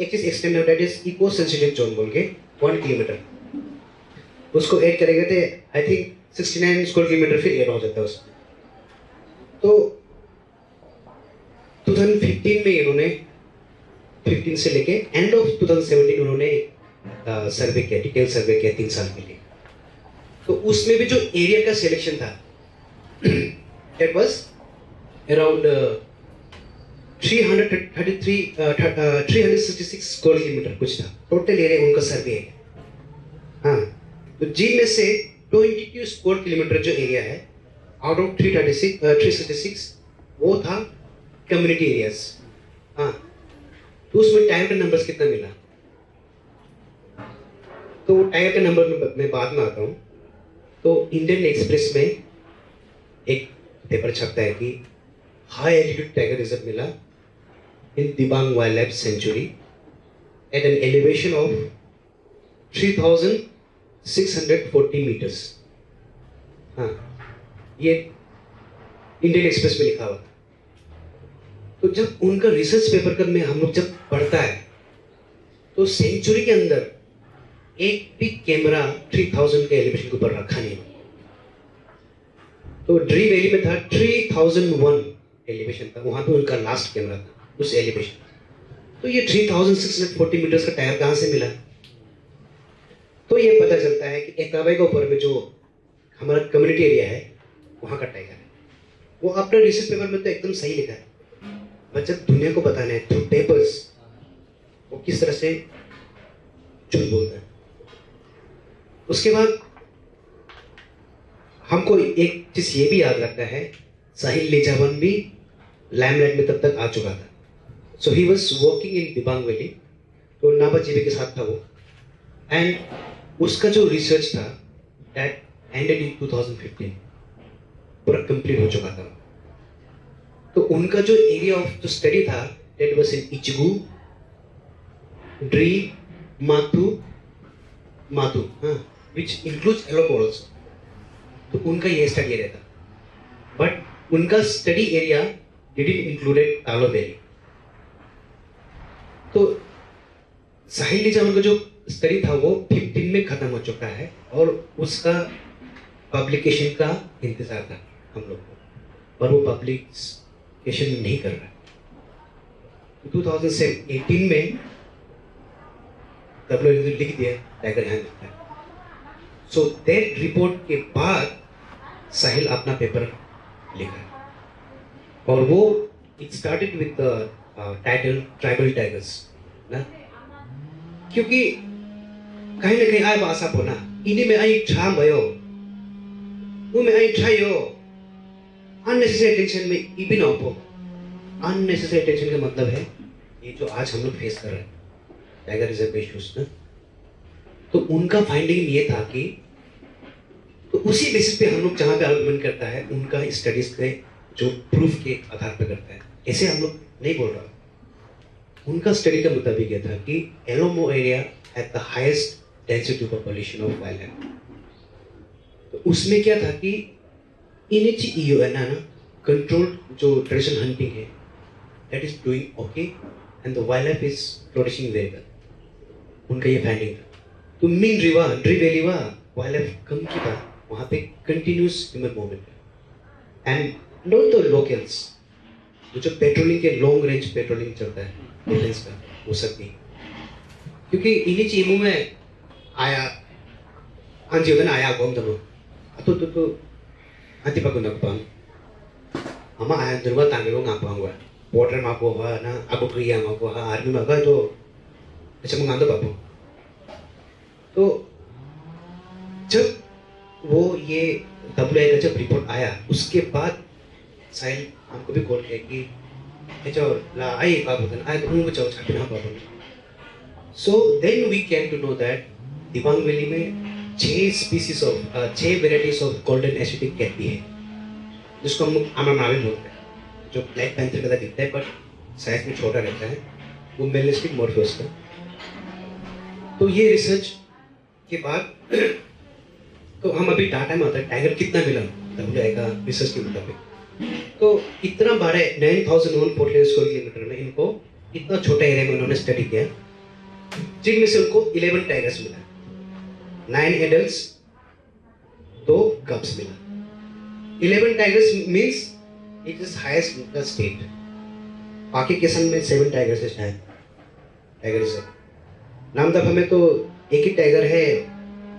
एक चीज एक्सटेंड होता है, that is eco sensitive zone बोल के 1 किलोमीटर, उसको ऐड करेंगे तो आई थिंक 69 स्क्वायर किलोमीटर फिर ऐड हो जाता है उसमें। तो 2015 में इन्होंने 15 से लेके एंड ऑफ 2017 उन्होंने सर्वे किया, डिटेल सर्वे किया 3 साल के लिए। तो उसमें भी जो एरिया का सिलेक्शन था that was around 366 square kilometre कुछ था टोटल एरिया उनका सर्वे है। हाँ, तो जिनमें से 22 स्क्वायर किलोमीटर जो एरिया है आउट ऑफ 366 वो था कम्युनिटी एरियाज। हाँ, तो उसमें टायर का नंबर्स कितना मिला, तो टायर का नंबर मैं बाद में आता हूँ। तो इंडियन एक्सप्रेस में एक पेपर छपता है कि हाई एल्टीट्यूड टाइगर रिजर्व मिला in Dibang wildlife sanctuary at an elevation of 3640 metres. हाँ, ये इंडियन एक्सप्रेस में लिखा हुआ था। तो जब उनका रिसर्च पेपर का में हम लोग जब पढ़ता है तो सेंचुरी के अंदर एक भी कैमरा 3000 के एलिवेशन के ऊपर रखा नहीं। तो ड्री वैली में था 3001 एलिवेशन था, वहां पे उनका लास्ट कैमरा था उस एलिवेशन। तो ये 3640 मीटर्स का टायर कहां से मिला? तो ये पता चलता है कि एकाबाई के ऊपर में जो हमारा कम्युनिटी एरिया है वहां का टाइगर है। वो अपने रिसर्च पेपर में तो एकदम सही लिखा है, पर जब दुनिया को बताना है थ्रू पेपर्स वो किस तरह से झूठ बोलता है। उसके बाद हमको एक चीज ये भी याद रखना है, साहिल लेजावन भी लाइमलाइट में तब तक आ चुका था। So he was working in Dibang valley, तो नाबा जीबी के साथ था वो, एंड उसका जो रिसर्च था दैट एंडेड इन 2015, पूरा कंप्लीट हो चुका था। तो उनका जो एरिया ऑफ जो स्टडी था दैट वाज इन इचगू, ड्री, मातू, हाँ, which includes Eloko also। तो उनका ये स्टडी एरिया था, बट उनका study area didn't included Talo valley. तो साहिल लेजावन का जो स्टडी था वो 15 में खत्म हो चुका है और उसका पब्लिकेशन का इंतजार था हम लोग को, पर वो पब्लिकेशन नहीं कर रहा। 2018 में WNS ने लिख दिया टाइगर यहाँ लिखता है। सो दैट रिपोर्ट के बाद साहिल अपना पेपर लिखा और वो it started with the title tribal tigers ना, क्योंकि कहीं ना कहीं आए बासा पोना इन्हीं में आई छाम भयो वो में आई छायो अननेसेसरी टेंशन में इबिन आपो। अननेसेसरी टेंशन का मतलब है ये जो आज हम लोग फेस कर रहे हैं टाइगर रिजर्व इश्यूज ना, तो उनका फाइंडिंग ये था कि तो उसी बेसिस पे हम लोग जहाँ पे आर्गुमेंट करता है उनका स्टडीज के जो प्रूफ के आधार पर करता है, ऐसे हम लोग नहीं बोल रहा। उनका स्टडी का मुताबिक ये था कि एलोमो area had the highest density population of wildlife. तो उसमें क्या था कि इनिची ईओ है ना कंट्रोल्ड जो ट्रेडिशनल हंटिंग है that is doing okay and the wild life is flourishing very well, उनका ये फाइंडिंग था। तो मीन रिवा ड्री वैली वा वाइल्ड लाइफ कम की बात वहाँ पे कंटिन्यूस ह्यूमन मूवमेंट है एंड नॉट द लोकल्स जो पेट्रोलिंग के लॉन्ग रेंज पेट्रोलिंग चलता है डिफेंस का वो सब नहीं, क्योंकि इन्हीं चीमों में आया अंजी उधर आया कौन दबो तो अंति पकड़ ना पाऊँ हमा आया दुर्गा तांगेरो ना पाऊँगा बॉर्डर में आपको हुआ ना आपको क्रिया में आपको हाँ आर्मी में गए तो अच्छा मंगा दो बाबू। तो जब वो ये WI का जब रिपोर्ट आया उसके बाद साहिल हमको भी कॉल किया कि जो ला आई बाबू तो आए तो उनको चाहो छापे ना बाबू। So then we can to know that Dibang valley में 6 varieties of golden Asiatic cat भी है जिसको हम अमानावी बोलते हैं, जो ब्लैक पैंथर का दिखता है पर साइज में छोटा रहता है, वो मेलिस्टिक मॉर्फोस का। तो ये रिसर्च के बाद तो हम अभी डाटा में होता है टाइगर कितना मिला WI का रिसर्च के मुताबिक, तो इतना बड़े 9001 स्क्वायर किलोमीटर में इनको इतना छोटा एरिया में उन्होंने स्टडी किया जिनमें से उनको 11 टाइगर्स मिला, 9 एडल्ट्स, 2 कब्स मिला। 11 tigers means it is highest in the state. बाकी किसान में 7 टाइगर्स है शायद, टाइगर रिजर्व। नामदफा में तो एक ही टाइगर है।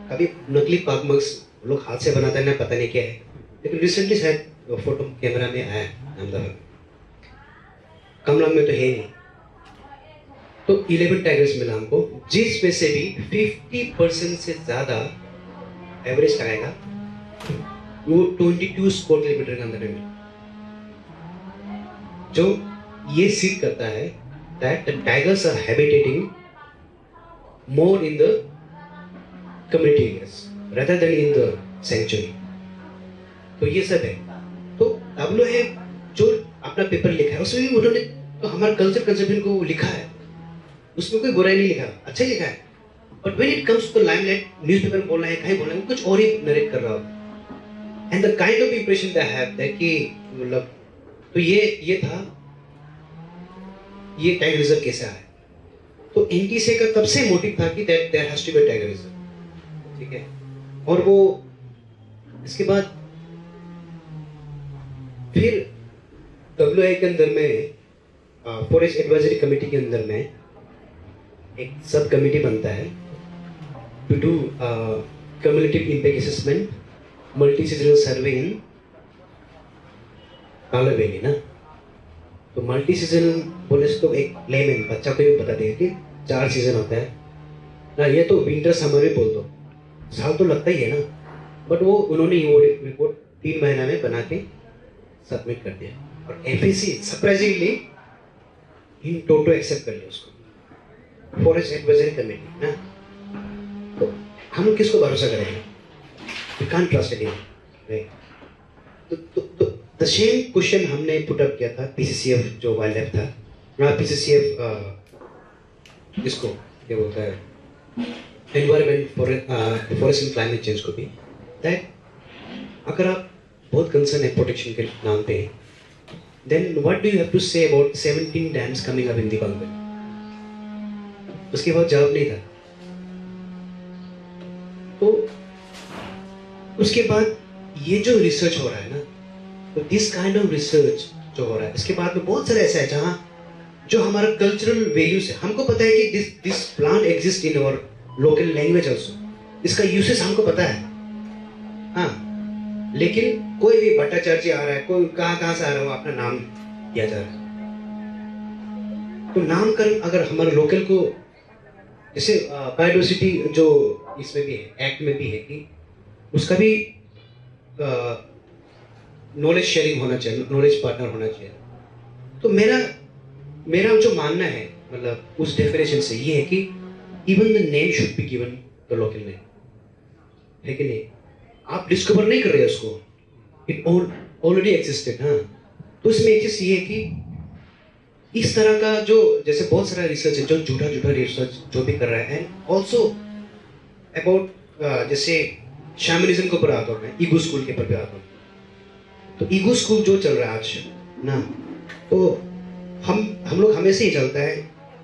कभी नकली पागमक्स लोग हाथ से बनाते हैं ना, पता नहीं क्या है, लेकिन रिसेंटली शायद फोटो कैमरा में आया नामदफा में। कमला में तो है नहीं। तो 11 टाइगर्स मिला हमको, जिसमें से भी 50% से ज्यादा एवरेज कराएगा वो 22 स्क्वायर किलोमीटर के अंदर में, जो ये सिद्ध करता है that the tigers are habitating more in the community areas rather than in the sanctuary। तो ये सब है। तो WA जो अपना पेपर लिखा है उसमें भी उन्होंने तो हमारा कल्चर कंजर्वेशन को लिखा है, उसमें कोई बुराई नहीं लिखा, अच्छा ही लिखा है। But when it comes to limelight, newspaper बोल रहा है, कहीं बोल रहा है, कुछ और ही नरेट कर रहा होता। And the kind of impression they have that कि मतलब, तो ये था, ये टाइगर रिजर्व कैसे आया। तो एनटीसी का तब से मोटिव था कि that there has to be tiger reserve, ठीक है। और वो इसके बाद फिर WI के अंदर में फॉरेस्ट एडवाइजरी कमेटी के अंदर में एक सब कमेटी बनता है to do cumulative impact assessment multi seasonal survey in Kala valley ना। तो मल्टी सीजन बोले तो एक लेमन बच्चा को भी बता देगा कि 4 सीजन होता है ना, ये तो विंटर समर भी बोल दो, साल तो लगता ही है ना। बट वो उन्होंने ये रिपोर्ट 3 महीना में बना के सबमिट कर दिया, और FAC सरप्राइजिंगली इन टोटो एक्सेप्ट कर लिया उसको, फॉरेस्ट एडवाइजरी कमेटी ना। तो हम किसको भरोसा करेंगे, वी कांट ट्रस्ट एनीवन। तो द सेम क्वेश्चन हमने पुट अप किया था PCCF जो वाइल्ड लाइफ था ना, PCCF इसको क्या बोलता है, environment forest and climate change को भी, दैट अगर आप बहुत कंसर्न है प्रोटेक्शन के नाम पे, then what do you have to say about 17 dams coming up in Dibang valley. उसके बाद जवाब नहीं था। तो उसके बाद ये जो रिसर्च हो रहा है ना, तो दिस काइंड ऑफ रिसर्च जो हो रहा है, इसके बाद में बहुत सारे ऐसा है जहाँ जो हमारा कल्चरल वैल्यूज है, हमको पता है कि this plant exist in our local language also, इसका यूसेस हमको पता है, हाँ। लेकिन कोई भी भट्टाचार्य आ रहा है, कोई कहाँ से आ रहा है, वो अपना नाम दिया जा रहा है। तो नामकरण अगर हमारे लोकल को, जैसे बायोडाइवर्सिटी जो इसमें भी है, एक्ट में भी है कि उसका भी नॉलेज शेयरिंग होना चाहिए, नॉलेज पार्टनर होना चाहिए। तो मेरा जो मानना है, मतलब उस डेफिनेशन से ये है कि even the name should be given the local name, है कि नहीं। आप डिस्कवर नहीं कर रहे उसको, इट ऑलरेडी एग्जिस्टेड। हाँ, तो इसमें एक चीज ये है कि इस तरह का जो, जैसे बहुत सारा रिसर्च है जो झूठा रिसर्च जो भी कर रहा है, एंड ऑल्सो अबाउट जैसे शैमनिज्म के ऊपर आता हूँ मैं, ईगो स्कूल के ऊपर भी आता हूँ। तो ईगो स्कूल जो चल रहा है आज ना, तो हम लोग हमेशा ही चलता है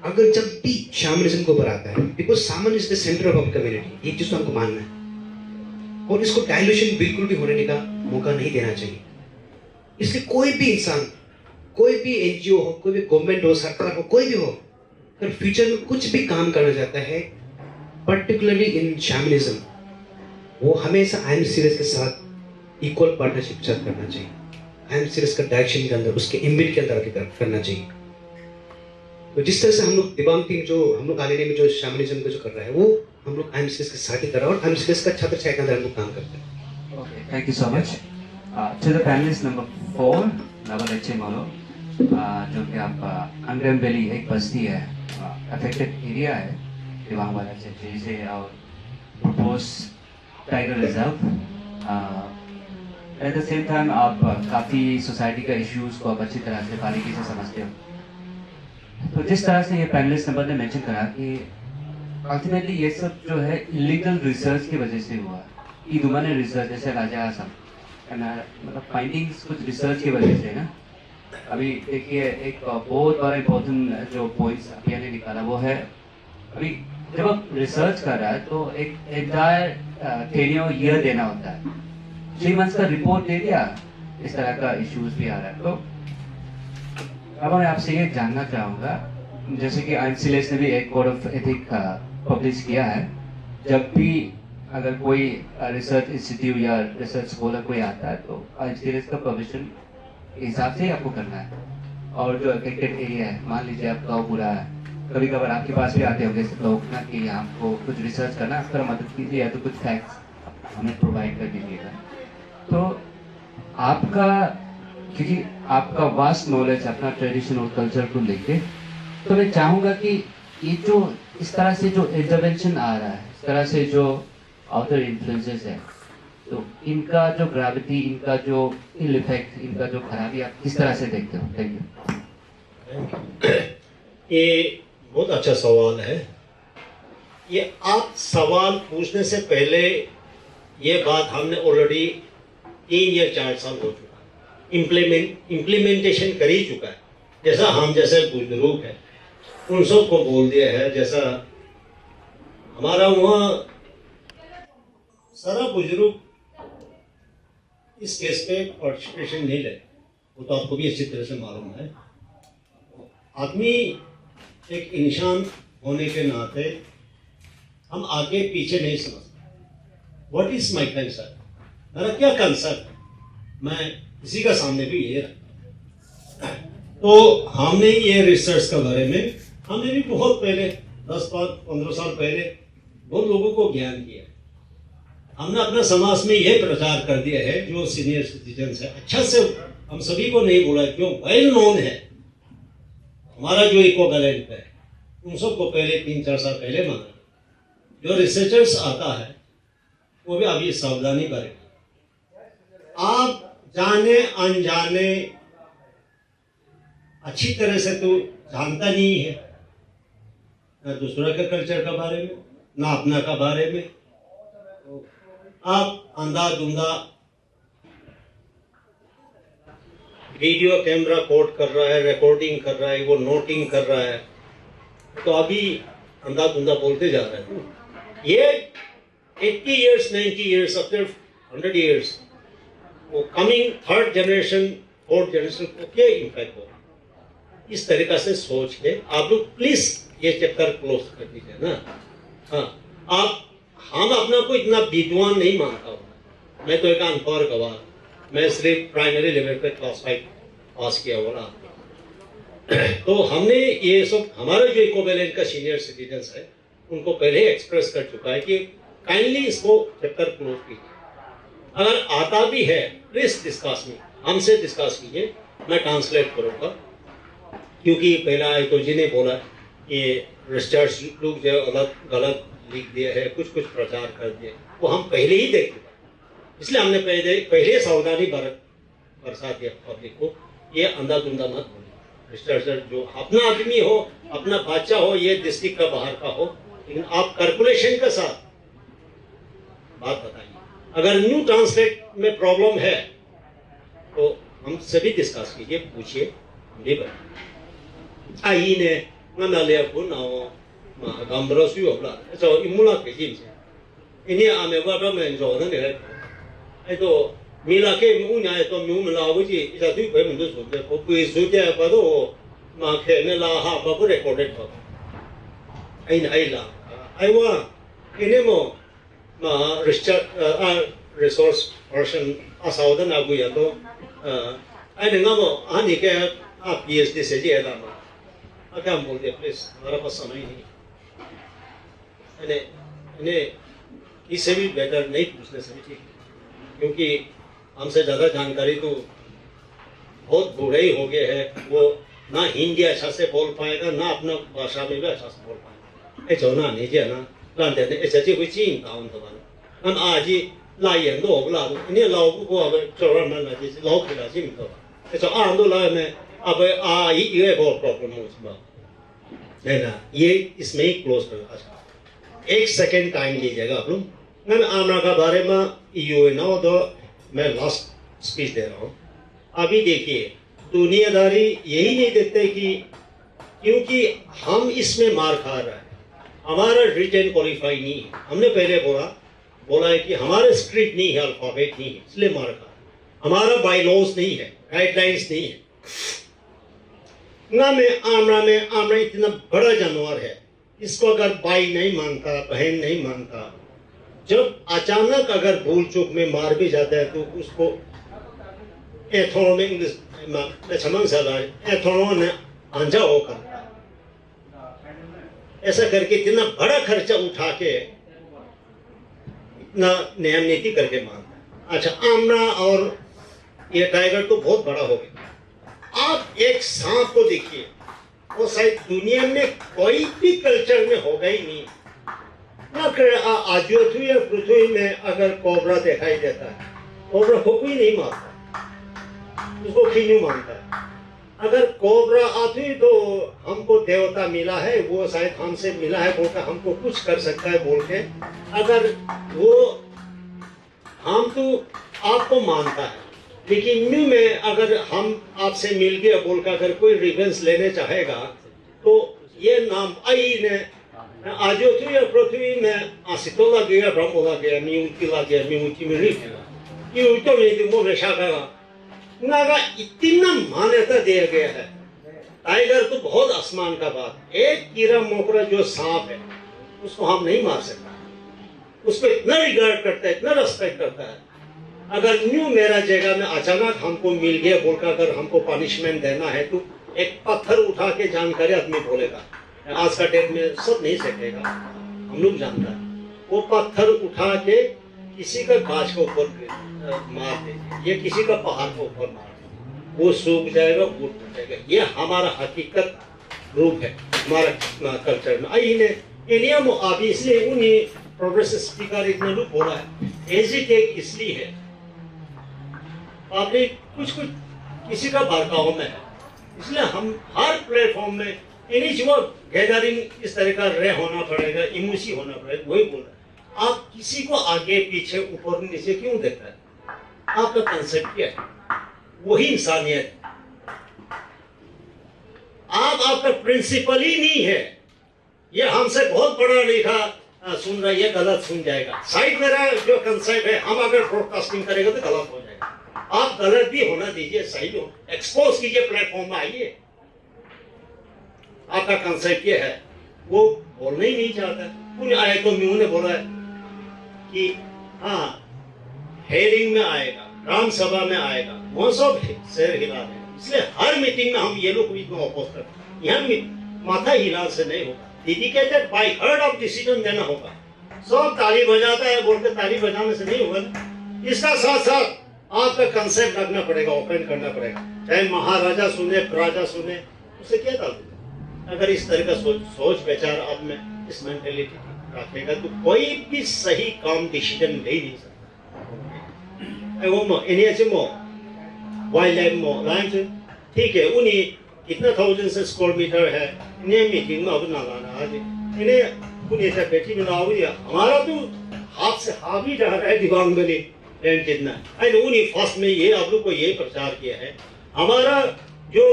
अगर जब भी शैमनिज्म के ऊपर आता है, because shaman is the centre of our community, एक चीज तो हमको मानना है, और इसको डायल्यूशन बिल्कुल भी होने का मौका नहीं देना चाहिए। इसलिए कोई भी इंसान, कोई भी NGO हो, कोई भी गवर्नमेंट हो, सरकार हो, कोई भी हो, अगर फ्यूचर में कुछ भी काम करना चाहता है पर्टिकुलरली इन शैमनिज्म, वो हमेशा IM सीरीज के साथ इक्वल पार्टनरशिप के साथ करना चाहिए। IM सीरीज का डायरेक्शन के अंदर, उसके एम्बिट के अंदर करना चाहिए। तो जिस तरह से हम लोग दिबांग टीम जो हम लोग आगे में जो शैमनिज्म का जो कर रहा है, वो हम लोग IM सीरीज के साथ ही कर रहा है, और IM सीरीज का छत्र छाया के अंदर हम लोग काम करते हैं। Okay, thank you so much. To the panelist number 4, Naval H. Malo, जो कि आप अंग्रेम वैली एक बस्ती है, अफेक्टेड एरिया है दिबांग वाला क्षेत्र से, और propose tiger reserve. At the same time आप काफ़ी सोसाइटी का इश्यूज़ को आप अच्छी तरह से बारीकी से समझते हो। तो जिस तरह से ये पैनलिस्ट नंबर ने मेंशन करा कि अल्टीमेटली ये सब जो है इलीगल रिसर्च की वजह से हुआ, ईदुमाने रिसर्च जैसे राजा आसम, मतलब फाइंडिंग्स कुछ रिसर्च की वजह से ना। अभी देखिए एक बहुत बड़ा इम्पोर्टेंट जो पॉइंट्स अभी ने निकाला वो है, अभी जब आप रिसर्च कर रहा है तो एक एंटायर टेन्योर ईयर देना होता है। 3 मंथ्स का रिपोर्ट दे दिया, इस तरह का इश्यूज भी आ रहा है। तो अब मैं आपसे ये जानना चाहूँगा, जैसे कि आइनसिलेस ने भी एक कोड ऑफ एथिक पब्लिश किया है, जब भी अगर कोई रिसर्च इंस्टीट्यूट या रिसर्च स्कॉलर कोई आता है तो आइनसिलेस का परमिशन के हिसाब से ही आपको करना है। और जो अफेक्टेड एरिया है, मान लीजिए आप गाँव बुरा है, कभी कभार आपके पास भी आते होंगे लोग ना कि हमको कुछ रिसर्च करना है, थोड़ा मदद कीजिए या तो कुछ फैक्ट्स हमें प्रोवाइड कर दीजिएगा। तो आपका, क्योंकि आपका वास्ट नॉलेज अपना ट्रेडिशन और कल्चर को लेके, तो मैं चाहूँगा कि ये जो इस तरह से जो इंटरवेंशन आ रहा है, इस तरह से जो आउटर इन्फ्लुएंसेस है, तो इनका जो ग्रेविटी, इनका जो इल इफेक्ट, इनका जो खराबी आप किस तरह से देखते हो? Thank you. ये बहुत अच्छा सवाल है। ये आप सवाल पूछने से पहले ये बात हमने ऑलरेडी 3 या 4 साल हो चुका है, इम्प्लीमेंटेशन कर ही चुका है। जैसा हम जैसे बुजुर्ग हैं उन सब को बोल दिया है, जैसा हमारा वहाँ सारा बुजुर्ग इस केस पे पार्टिसिपेशन नहीं ले, वो तो आपको भी अच्छी तरह से मालूम है। आदमी एक इंसान होने के नाते हम आगे पीछे नहीं समझते। व्हाट इज माई कंसर्न, मेरा क्या कंसर्न है, मैं किसी का सामने भी ये रखता। तो हमने ये रिसर्च के बारे में हमने भी बहुत पहले 10-15 साल पहले बहुत लोगों को ज्ञान दिया। हमने अपना समाज में यह प्रचार कर दिया है, जो सीनियर सिटीजन है अच्छा से हम सभी को नहीं बोला, जो वेल नोन है हमारा जो इक्विवेलेंट है, उन सबको पहले 3-4 साल पहले माना। जो रिसर्चर्स आता है वो भी अभी सावधानी बरतें। आप जाने अनजाने अच्छी तरह से तो जानता नहीं है, ना दूसरा के कल्चर के बारे में ना अपना का बारे में, तो आप अंधाधुंधा वीडियो कैमरा कोड कर रहा है, रिकॉर्डिंग कर रहा है, वो नोटिंग कर रहा है, तो अभी अंधाधुंधा बोलते जा रहे हैं। ये 80 years 90 years आफ्टर 100 years वो coming 3rd generation 4th generation को क्या इम्पैक्ट होगा, इस तरीका से सोच के आप लोग प्लीज ये चैप्टर क्लोज कर दीजिए ना। हाँ, आप हम अपना को इतना विद्वान नहीं मानता हूँ, मैं तो एक अनपढ़ गवार, मैं सिर्फ प्राइमरी लेवल पे क्लास 5 पास किया हुआ। तो हमने ये सब हमारे जो इक्विवेलेंट का सीनियर सिटीजन्स है उनको पहले ही एक्सप्रेस कर चुका है कि काइंडली इसको चैप्टर क्लोज कीजिए। अगर आता भी है प्लीज डिस्कस में हमसे डिस्कस कीजिए, मैं ट्रांसलेट करूँगा। क्योंकि पहला है तो जी ने बोला कि रिसर्च लोग जो गलत लिख दिए है, कुछ प्रचार कर दिए, वो हम पहले ही देख चुके, इसलिए हमने पहले सावधानी बरसा दिया पब्लिक को। ये अंधाधुंधा मत बोलिए। रिसर्चर जो अपना आदमी हो, अपना बच्चा हो, ये डिस्ट्रिक्ट का बाहर का हो, लेकिन आप कैलकुलेशन के साथ बात बताइए। अगर न्यू ट्रांसलेट में प्रॉब्लम है तो हम सभी डिस्कस कीजिए, पूछिए, हम भी बताएंगे। आई ने ना ले अपन आओ गंभीर सुयो बला जो इमुला के जिम से इन्हें आमे वाला में जो ना ले तो मिला के मुन्या तो म्यू मिला वो जी इधर भी कोई मुझे सोचते को कोई सोचते है पर वो माँ के ने ला हाँ बाबू रिकॉर्डेड हो आई ला आई वो इन्हें मो माँ रिसोर्स पर्सन असाउदन आगु या तो आई ने ना मो आने के आप PhD से जी है ना मो क्या हम बोलते हैं प्लीज हमारा पास समय नहीं, इन्हें इससे भी बेटर नहीं पूछने से भी ठीक, क्योंकि हमसे ज़्यादा जानकारी तो बहुत बूढ़े ही हो गए हैं, वो ना हिंदी अच्छा से बोल पाएगा ना अपना भाषा में भी अच्छा से बोल पाएगा। ऐसा ना नहीं जी ना लान देते ऐसा जी कोई चीन काम तो बना हम आज ही लाइन तो अब ला दो इन्हें लाओ को अब चौरान ना ना जैसे लाओ के लाजिम तो ऐसा आन दो लाए में अब ये बहुत प्रॉब्लम हो चुका है ना। ये इसमें ही क्लोज कर 1 सेकेंड टाइम लीजिएगा आप लोग। मैं आमना का बारे में यो ना तो मैं लास्ट स्पीच दे रहा हूँ। अभी देखिए दुनियादारी यही नहीं देते कि क्योंकि हम इसमें मार खा रहे हैं, हमारा रिटेन क्वालिफाई नहीं है। हमने पहले बोला है कि हमारे स्ट्रिक्ट नहीं है, अल्फाबेट नहीं है, इसलिए मार खा। हमारा बाई लॉज नहीं है, गाइडलाइंस नहीं है। आमरा इतना बड़ा जानवर है, इसको अगर भाई नहीं मानता, बहन नहीं मानता, जब अचानक अगर भूल चूक में मार भी जाता है तो उसको थोड़ा में इंग्लिश में अंजा होकर ऐसा करके इतना बड़ा खर्चा उठा के इतना न्याय नीति करके मारता है। अच्छा, आमना और ये टाइगर तो बहुत बड़ा हो गया। आप एक सांप को देखिए, वो शायद दुनिया में कोई भी कल्चर में होगा ही नहीं। ना आजू या पृथ्वी में अगर कोबरा दिखाई देता है, कोबरा को कोई नहीं मारता, उसको खींचू मानता है। अगर कोबरा आती तो हमको देवता मिला है, वो शायद हमसे मिला है बोलकर हमको कुछ कर सकता है बोल के, अगर वो हम तो आपको मानता है, लेकिन न्यू में अगर हम आपसे मिल गया बोलकर अगर कोई रिवेंस लेने चाहेगा तो ये नाम आई ने आजो तो या पृथ्वी में आसितो लग गया, ब्रह्म लग गया, मिउटी लग गया, मिउटी में रिफ ये तो नहीं वो रेशा नागा इतना मान्यता दिया गया है। टाइगर तो बहुत आसमान का बात, एक कीड़ा मोकरा जो सांप है उसको हम नहीं मार सकते, उसको इतना रिगार्ड करता है, इतना रेस्पेक्ट करता है। अगर न्यू मेरा जगह में अचानक हमको मिल गया बोलकर अगर हमको पनिशमेंट देना है तो एक पत्थर उठा के जानकारी आदमी बोलेगा, आज का डेट में सब नहीं सकेगा, हम लोग जानता है। वो पत्थर उठा के किसी का गाछ के ऊपर मार दे, ये किसी का पहाड़ के ऊपर मार दे, वो सूख जाएगा, वो टूट जाएगा। ये हमारा हकीकत रूप है हमारा कल्चर में। इंडिया में अभी इसलिए उन्हीं प्रोग्रेसिव स्पीकर इतने लोग बोला है, हेजिटेट इसलिए है पब्लिक कुछ किसी का भड़काव में है, इसलिए हम हर प्लेटफॉर्म में इन्हीं जो गैदरिंग इस तरह का रे होना पड़ेगा, इमोशी होना पड़ेगा। वही बोल रहा है, आप किसी को आगे पीछे ऊपर नीचे क्यों देखता है? आपका कंसेप्ट क्या है? वही इंसानियत। आपका प्रिंसिपल ही नहीं है। ये हमसे बहुत पढ़ा लिखा सुन रहा है, ये गलत सुन जाएगा। साइड मेरा जो कंसेप्ट है, हम अगर ब्रॉडकास्टिंग करेंगे तो गलत हो जाएगा। आप गलत भी होना दीजिए, सही हो, एक्सपोज कीजिए, प्लेटफॉर्म में आइए। आपका कंसेप्ट ये है, वो बोलना ही नहीं चाहता। उन्हें आए तो म्यू ने बोला है कि हाँ हेयरिंग में आएगा, ग्राम सभा में आएगा, वो सब शेर हिला देगा। इसलिए हर मीटिंग में हम ये लोग भी अपोज करते हैं। यहाँ माथा हिला से नहीं होगा। दीदी कहते हैं बाई हर्ड ऑफ डिसीजन देना होगा। सब ताली बजाता है बोलते ताली बजाने से नहीं होगा। इसका साथ साथ आपका कंसेप्ट रखना पड़ेगा, ओपन करना पड़ेगा। चाहे महाराजा सुने, राजा सुने, उसे क्या ताल्लुक? अगर इस तरह का सोच विचार आप में इस मेंटेलिटी रखेगा तो कोई भी सही काम डिसीजन ले नहीं सकता। वाइल्ड लाइफ ठीक है, उन्हीं कितना 1000 से स्क्वायर मीटर है, इन्हें मीटिंग में अब ना लाना आज इन्हें उन्हें ऐसा बैठी में ना दिया। हमारा तो हाथ से हाथ ही जा रहा है दिवांग में लैंड कितना है। उन्हीं फर्स्ट में ये आप लोग को ये प्रचार किया है। हमारा जो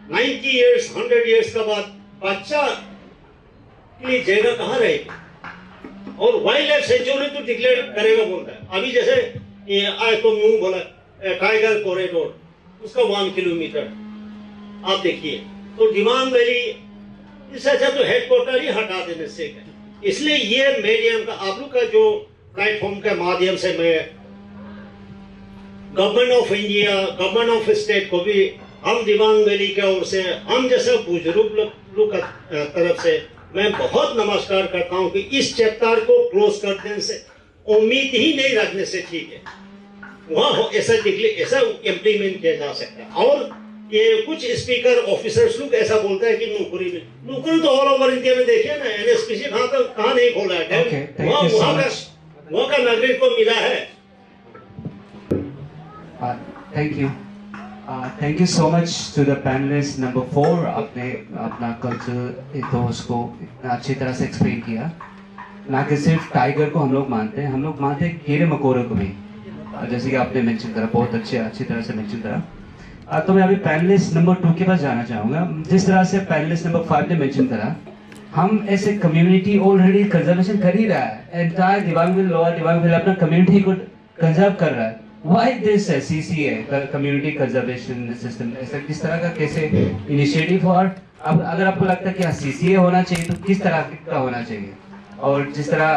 90 इयर्स 100 इयर्स का बाद बच्चा के लिए जगह कहाँ रहेगी? और वाइल्ड लाइफ सेंचुरी तो डिक्लेयर करेगा बोलता है। अभी जैसे आए तो मुंह बोला टाइगर कॉरिडोर, उसका 1 किलोमीटर आप देखिए, तो दिवांग वैली इससे अच्छा तो हेडक्वार्टर ही हटा देने से है। इसलिए ये मीडियम का आप लोग का जो प्लेटफॉर्म के माध्यम से मैं government of India, government of state को भी हम दिवांग वैली के ओर से, हम जैसे बुजुर्ग लोग का तरफ से मैं बहुत नमस्कार करता हूं कि इस चैप्टर को क्लोज कर देने से उम्मीद ही नहीं रखने से ठीक है, वहाँ ऐसा इम्प्लीमेंट किया जा सकता है। और ये कुछ स्पीकर ऑफिसर्स लोग ऐसा बोलता है कि नौकरी तो ऑल ओवर इंडिया में देखिए ना, एनएसपीसी कहाँ नहीं खोला है, वहाँ का नागरिक को मिला है। Thank you so much to the panelist number 4। आपने अपना कल्चर इथोस को इतना अच्छी तरह से एक्सप्लेन किया। ना कि सिर्फ टाइगर को हम लोग मानते हैं, हम लोग मानते हैं कीड़े मकोड़े को भी, जैसे कि आपने मेंशन करा, बहुत अच्छी तरह से मेंशन करा। तो मैं अभी पैनलिस्ट नंबर 2 के पास जाना चाहूँगा। जिस तरह से पैनलिस्ट नंबर 5 ने मेंशन करा हम ऐसे कम्युनिटी ऑलरेडी कंजर्वेशन कर ही रहा है, entire Dibang will, lower Dibang will अपना कम्युनिटी को कंजर्व कर रहा है। Why this CCA community conservation system, ऐसा किस तरह का कैसे इनिशिएटिव? और अब अगर आपको लगता है कि हाँ CCA होना चाहिए तो किस तरह का होना चाहिए? और जिस तरह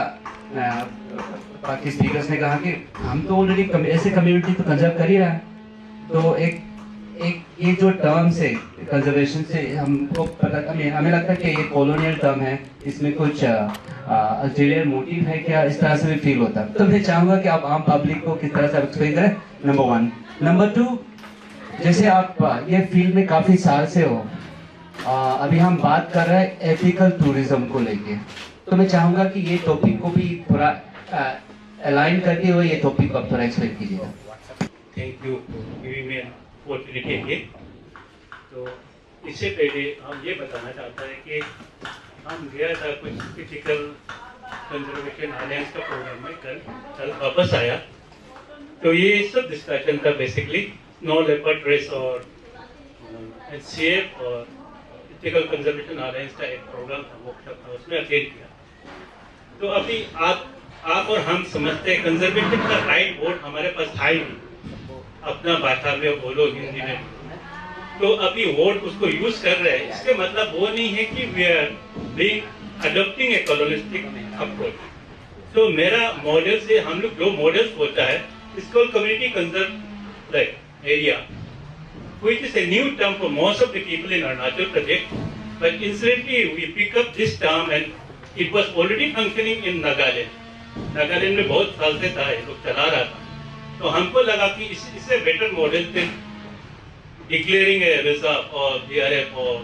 बाकी स्पीकर्स ने कहा कि हम तो ऑलरेडी ऐसे कम्युनिटी तो कंजर्व कर ही रहा है, तो एक ये जो टर्म्स है कंजर्वेशन से हमको पता, हमें लगता है कि ये कॉलोनियल टर्म है, इसमें कुछ अल्टीरियर मोटिव है क्या, इस तरह से भी फील होता है। तो मैं चाहूँगा कि आप आम पब्लिक को किस तरह से एक्सप्लेन करें, नंबर 1। नंबर 2, जैसे आप ये फील्ड में काफ़ी साल से हो, अभी हम बात कर रहे हैं एथिकल टूरिज्म को लेके, तो मैं चाहूँगा कि ये टॉपिक को भी थोड़ा अलाइन करते हुए ये टॉपिक को आप थोड़ा एक्सप्लेन कीजिएगा। Thank you giving me opportunity again. तो इससे पहले हम ये बताना चाहता है कि हम गया था कुछ फिजिकल कंजर्वेशन अलायंस का प्रोग्राम में, कल वापस आया तो ये सब डिस्कशन था बेसिकली स्नो लेपर्ड रेस और सेफ और फिजिकल कंजर्वेशन अलायंस का एक प्रोग्राम था, वर्कशॉप था, उसमें अटेंड किया। तो अभी आप और हम समझते हैं कंजर्वेशन का राइट वर्ड हमारे पास था ही नहीं, अपना भाषा में बोलो, हिंदी में। तो अभी वर्ड उसको यूज कर रहे हैं, इसके मतलब वो नहीं है कि we are being adopting a colonistic approach. तो मेरा मॉडल से हम लोग जो मॉडल्स होता है, इसको community conserve area, which is a new term for most of the people in Arunachal Pradesh, but incidentally we pick up this term and it was already functioning in Nagaland. Nagaland में बहुत साल से था, ये लोग चला रहा था। तो हमको लगा कि इससे बेटर मॉडल थे डिक्लेयरिंग ए रिजर्व और DRF और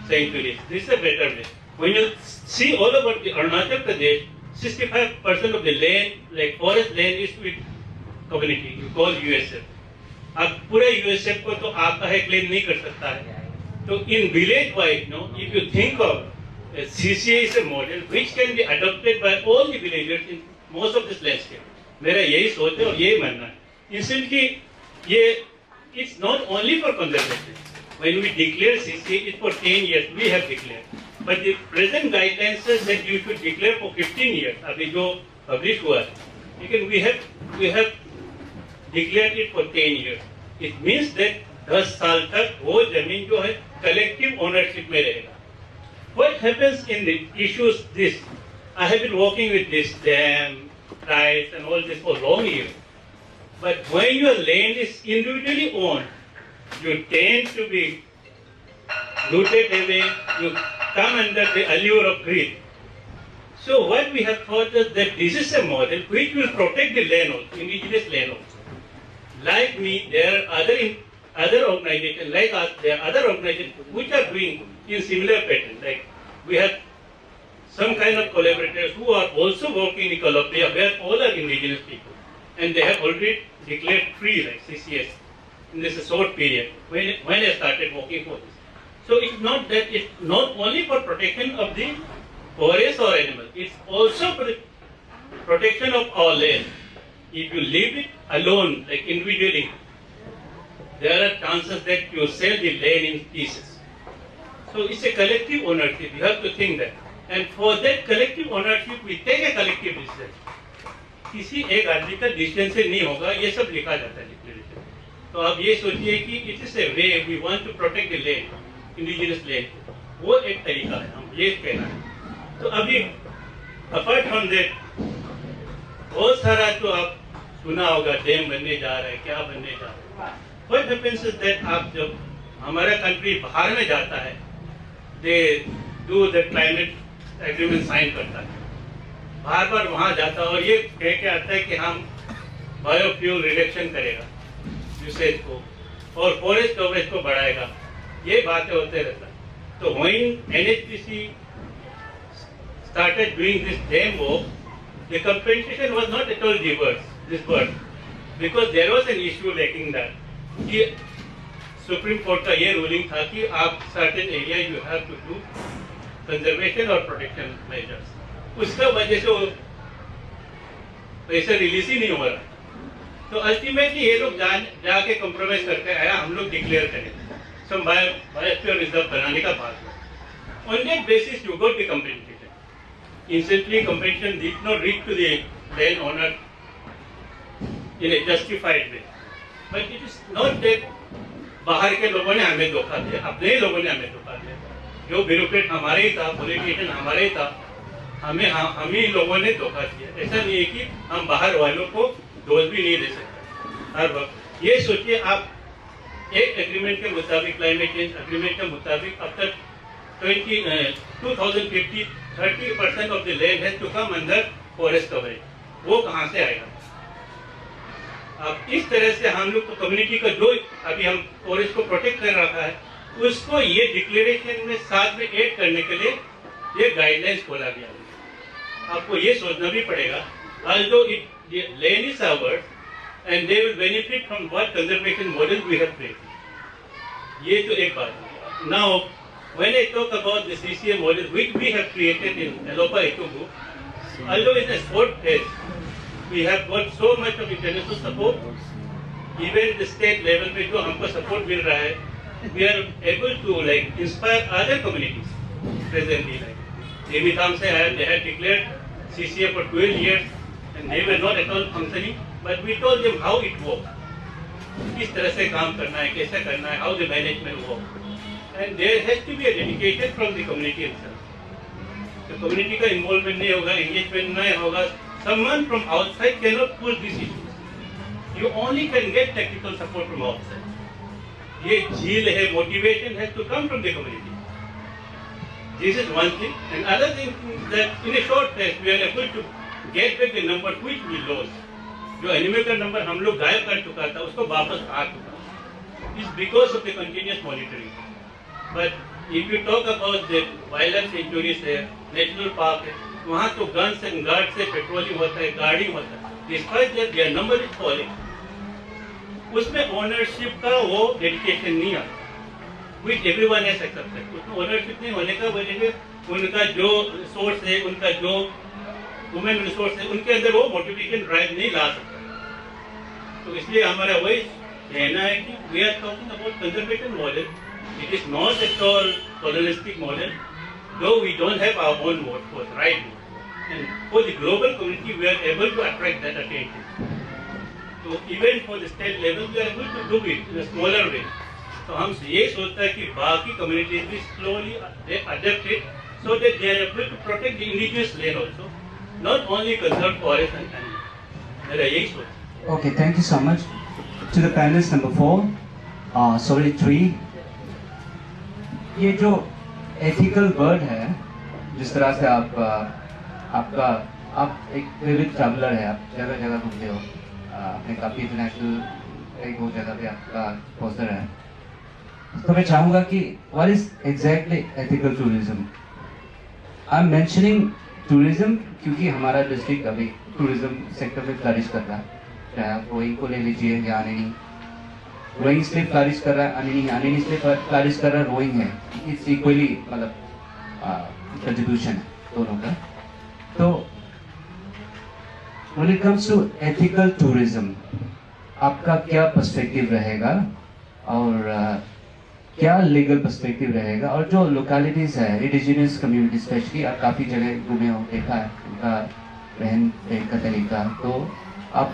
sanctuaries. This is a better way. When you see all over the Arunachal Pradesh, 65% of the land, like forest land, is with community. You call USF. अब पूरे USF को तो आपका है claim नहीं कर सकता है। तो in village wide, no, if you think of CCA is a model which can be adopted by all the villagers in most of this landscape. मेरा यही सोच है और यही मानना है। Incidentally, ये it's not only for conservation. When we declare CCA, it's for 10 years. We have declared, but the present guidelines says that you should declare for 15 years. अभी जो publish हुआ है, लेकिन we have declared it for 10 years. It means that 10 साल तक वो जमीन जो है collective ownership में रहेगा। What happens in the issues this? I have been working with this dam, rights and all this for long years. But when your land is individually owned, you tend to be looted away, you come under the allure of greed. So what we have thought is that this is a model which will protect the land, indigenous land also. Like me, there are other organizations, like us, there are other organizations which are doing in similar pattern. Like we have some kind of collaborators who are also working in Colombia, where all are indigenous people, and they have already declared free, like CCS, in this short period when I started working for this. So it's not that it's not only for protection of the forest or animal, it's also for the protection of our land. If you leave it alone, like individually, there are chances that you sell the land in pieces. So it's a collective ownership. You have to think that. And for that collective ownership, we take a collective decision. किसी एक आदमी का decision से नहीं होगा, ये सब लिखा जाता है डिक्लेरेशन। तो आप ये सोचिए कि it is a way we want to protect the land, indigenous land, वो एक तरीका है, हम ये कहना है। तो अभी अपार्ट फ्रॉम दैट बहुत सारा तो आप सुना होगा, डैम बनने जा रहा है, क्या बनने जा रहा है। व्हाट हैपेंस इज दैट आप जब हमारा कंट्री बाहर में जाता है, they do the climate agreement sign करता है, बार बार वहाँ जाता है और ये कह के आता है कि हम बायोफ्यूल रिडक्शन करेगा यूसेज को और फॉरेस्ट कवरेज को बढ़ाएगा, ये बातें होते रहता है। तो when NHPC started doing this dam work, the compensation was not at all disbursed because there was an issue lacking that कि सुप्रीम कोर्ट का ये रूलिंग था कि आप certain area you have to do conservation और protection measures, उसका वजह से वो पैसा रिलीज ही नहीं हो रहा। तो अल्टीमेटली ये लोग जाके कॉम्प्रोमाइज करके आया, हम लोग डिक्लेयर करें सब बायोस्फीयर रिजर्व बनाने का बात हुआ। On that basis, you got the compensation. Instantly, compensation did not reach to the landowner in a justified way. But it is not that बाहर के लोगों ने हमें धोखा दिया, अपने ही लोगों ने हमें धोखा दिया। जो ब्यूरोक्रेट हमारे ही था, पॉलिटिशियन हमारे ही था, हम ही लोगों ने धोखा दिया। ऐसा नहीं है कि हम बाहर वालों को दोष भी नहीं दे सकते हर वक्त। ये सोचिए आप एक एग्रीमेंट के मुताबिक, क्लाइमेट चेंज एग्रीमेंट के मुताबिक अब तक 2050 30% of the land has to come under forest coverage. वो कहाँ से आएगा? अब इस तरह से हम लोग कम्युनिटी का जो अभी हम फॉरेस्ट को प्रोटेक्ट कर रखा है, उसको ये डिक्लेरेशन में साथ में ऐड करने के लिए ये गाइडलाइंस खोला गया है। आपको ये सोचना भी पड़ेगा, although land is ours and they will benefit from what conservation model we have created। ये तो एक बात है। Now, when I talk about the CCA model which we have created in Alopa Ecogo, although it's a short phase, we have got so much of international support, even the state level पे जो हमको support मिल रहा है, we are able to like inspire other communities presently. Like Nemitam se they had declared CCA for 12 years and they were not at all functioning, but we told them how it works, किस तरह से काम करना है, कैसे करना है, how the management works, and there has to be a dedication from the community itself. तो community का involvement नहीं होगा, engagement नहीं होगा, someone from outside cannot push these issues. You only can get technical support from outside. ये झील है, motivation has to come from the community. This is one thing. And other thing is that in a short test we are able to get back the number which we lost. जो animal का number हम लोग गायब कर चुका था, उसको वापस आ चुका। It's because of the continuous monitoring. But if you talk about the wildlife sanctuaries है, national park है, वहाँ तो गन्स एंड गार्ड से पेट्रोलिंग होता है, गार्डिंग होता है। Despite that their number is falling. उसमें ओनरशिप का वो डेडिकेशन नहीं आता, which everyone has accepted। उसमें ओनरशिप नहीं होने का वजह है उनका जो रिसोर्स है, उनका जो वुमेन रिसोर्स है, उनके अंदर वो मोटिवेशन ड्राइव नहीं ला सकता। तो इसलिए हमारा वही कहना है कि we are talking about conservation model. It is not at all colonialistic model, though we don't have our own workforce, right? And for the global community, we are able to attract that attention. So even for the state level, we are able to do it in a smaller way. So हम ये सोचता है कि बाकी communities भी slowly they adapt it so that they are able to protect the indigenous land also, not only conserve forest and animals. मेरा यही सोच है। Okay, thank you so much. To the panelist number 4, 3, ये जो ethical bird है, जिस तरह से आप एक विविध ट्रैवलर है, आप जगह जगह घूमते हो, आपने काफ़ी इंटरनेशनल एक वो जगह पे आपका पोस्टर है, तो मैं चाहूँगा कि what is exactly ethical tourism? I'm mentioning tourism क्योंकि हमारा डिस्ट्रिक्ट अभी टूरिज्म सेक्टर में फ्लरिश कर रहा है। चाहे आप रोइंग को ले लीजिए या आनेनी, रोइंग इसलिए फ्लरिश कर रहा है, आनेनी इसलिए फ्लरिश कर रहा है, रोइंग है, इट्स इक्वली मतलब कंट्रीब्यूशन है दोनों का। तो when it comes to ethical tourism, आपका क्या पर्सपेक्टिव रहेगा और क्या लीगल पर्सपेक्टिव रहेगा? और जो लोकेलिटीज़ है, इंडिजिनियस कम्युनिटी स्पेशली, आप काफ़ी जगह घूमे हो, देखा है उनका रहन सहन का तरीका, तो आप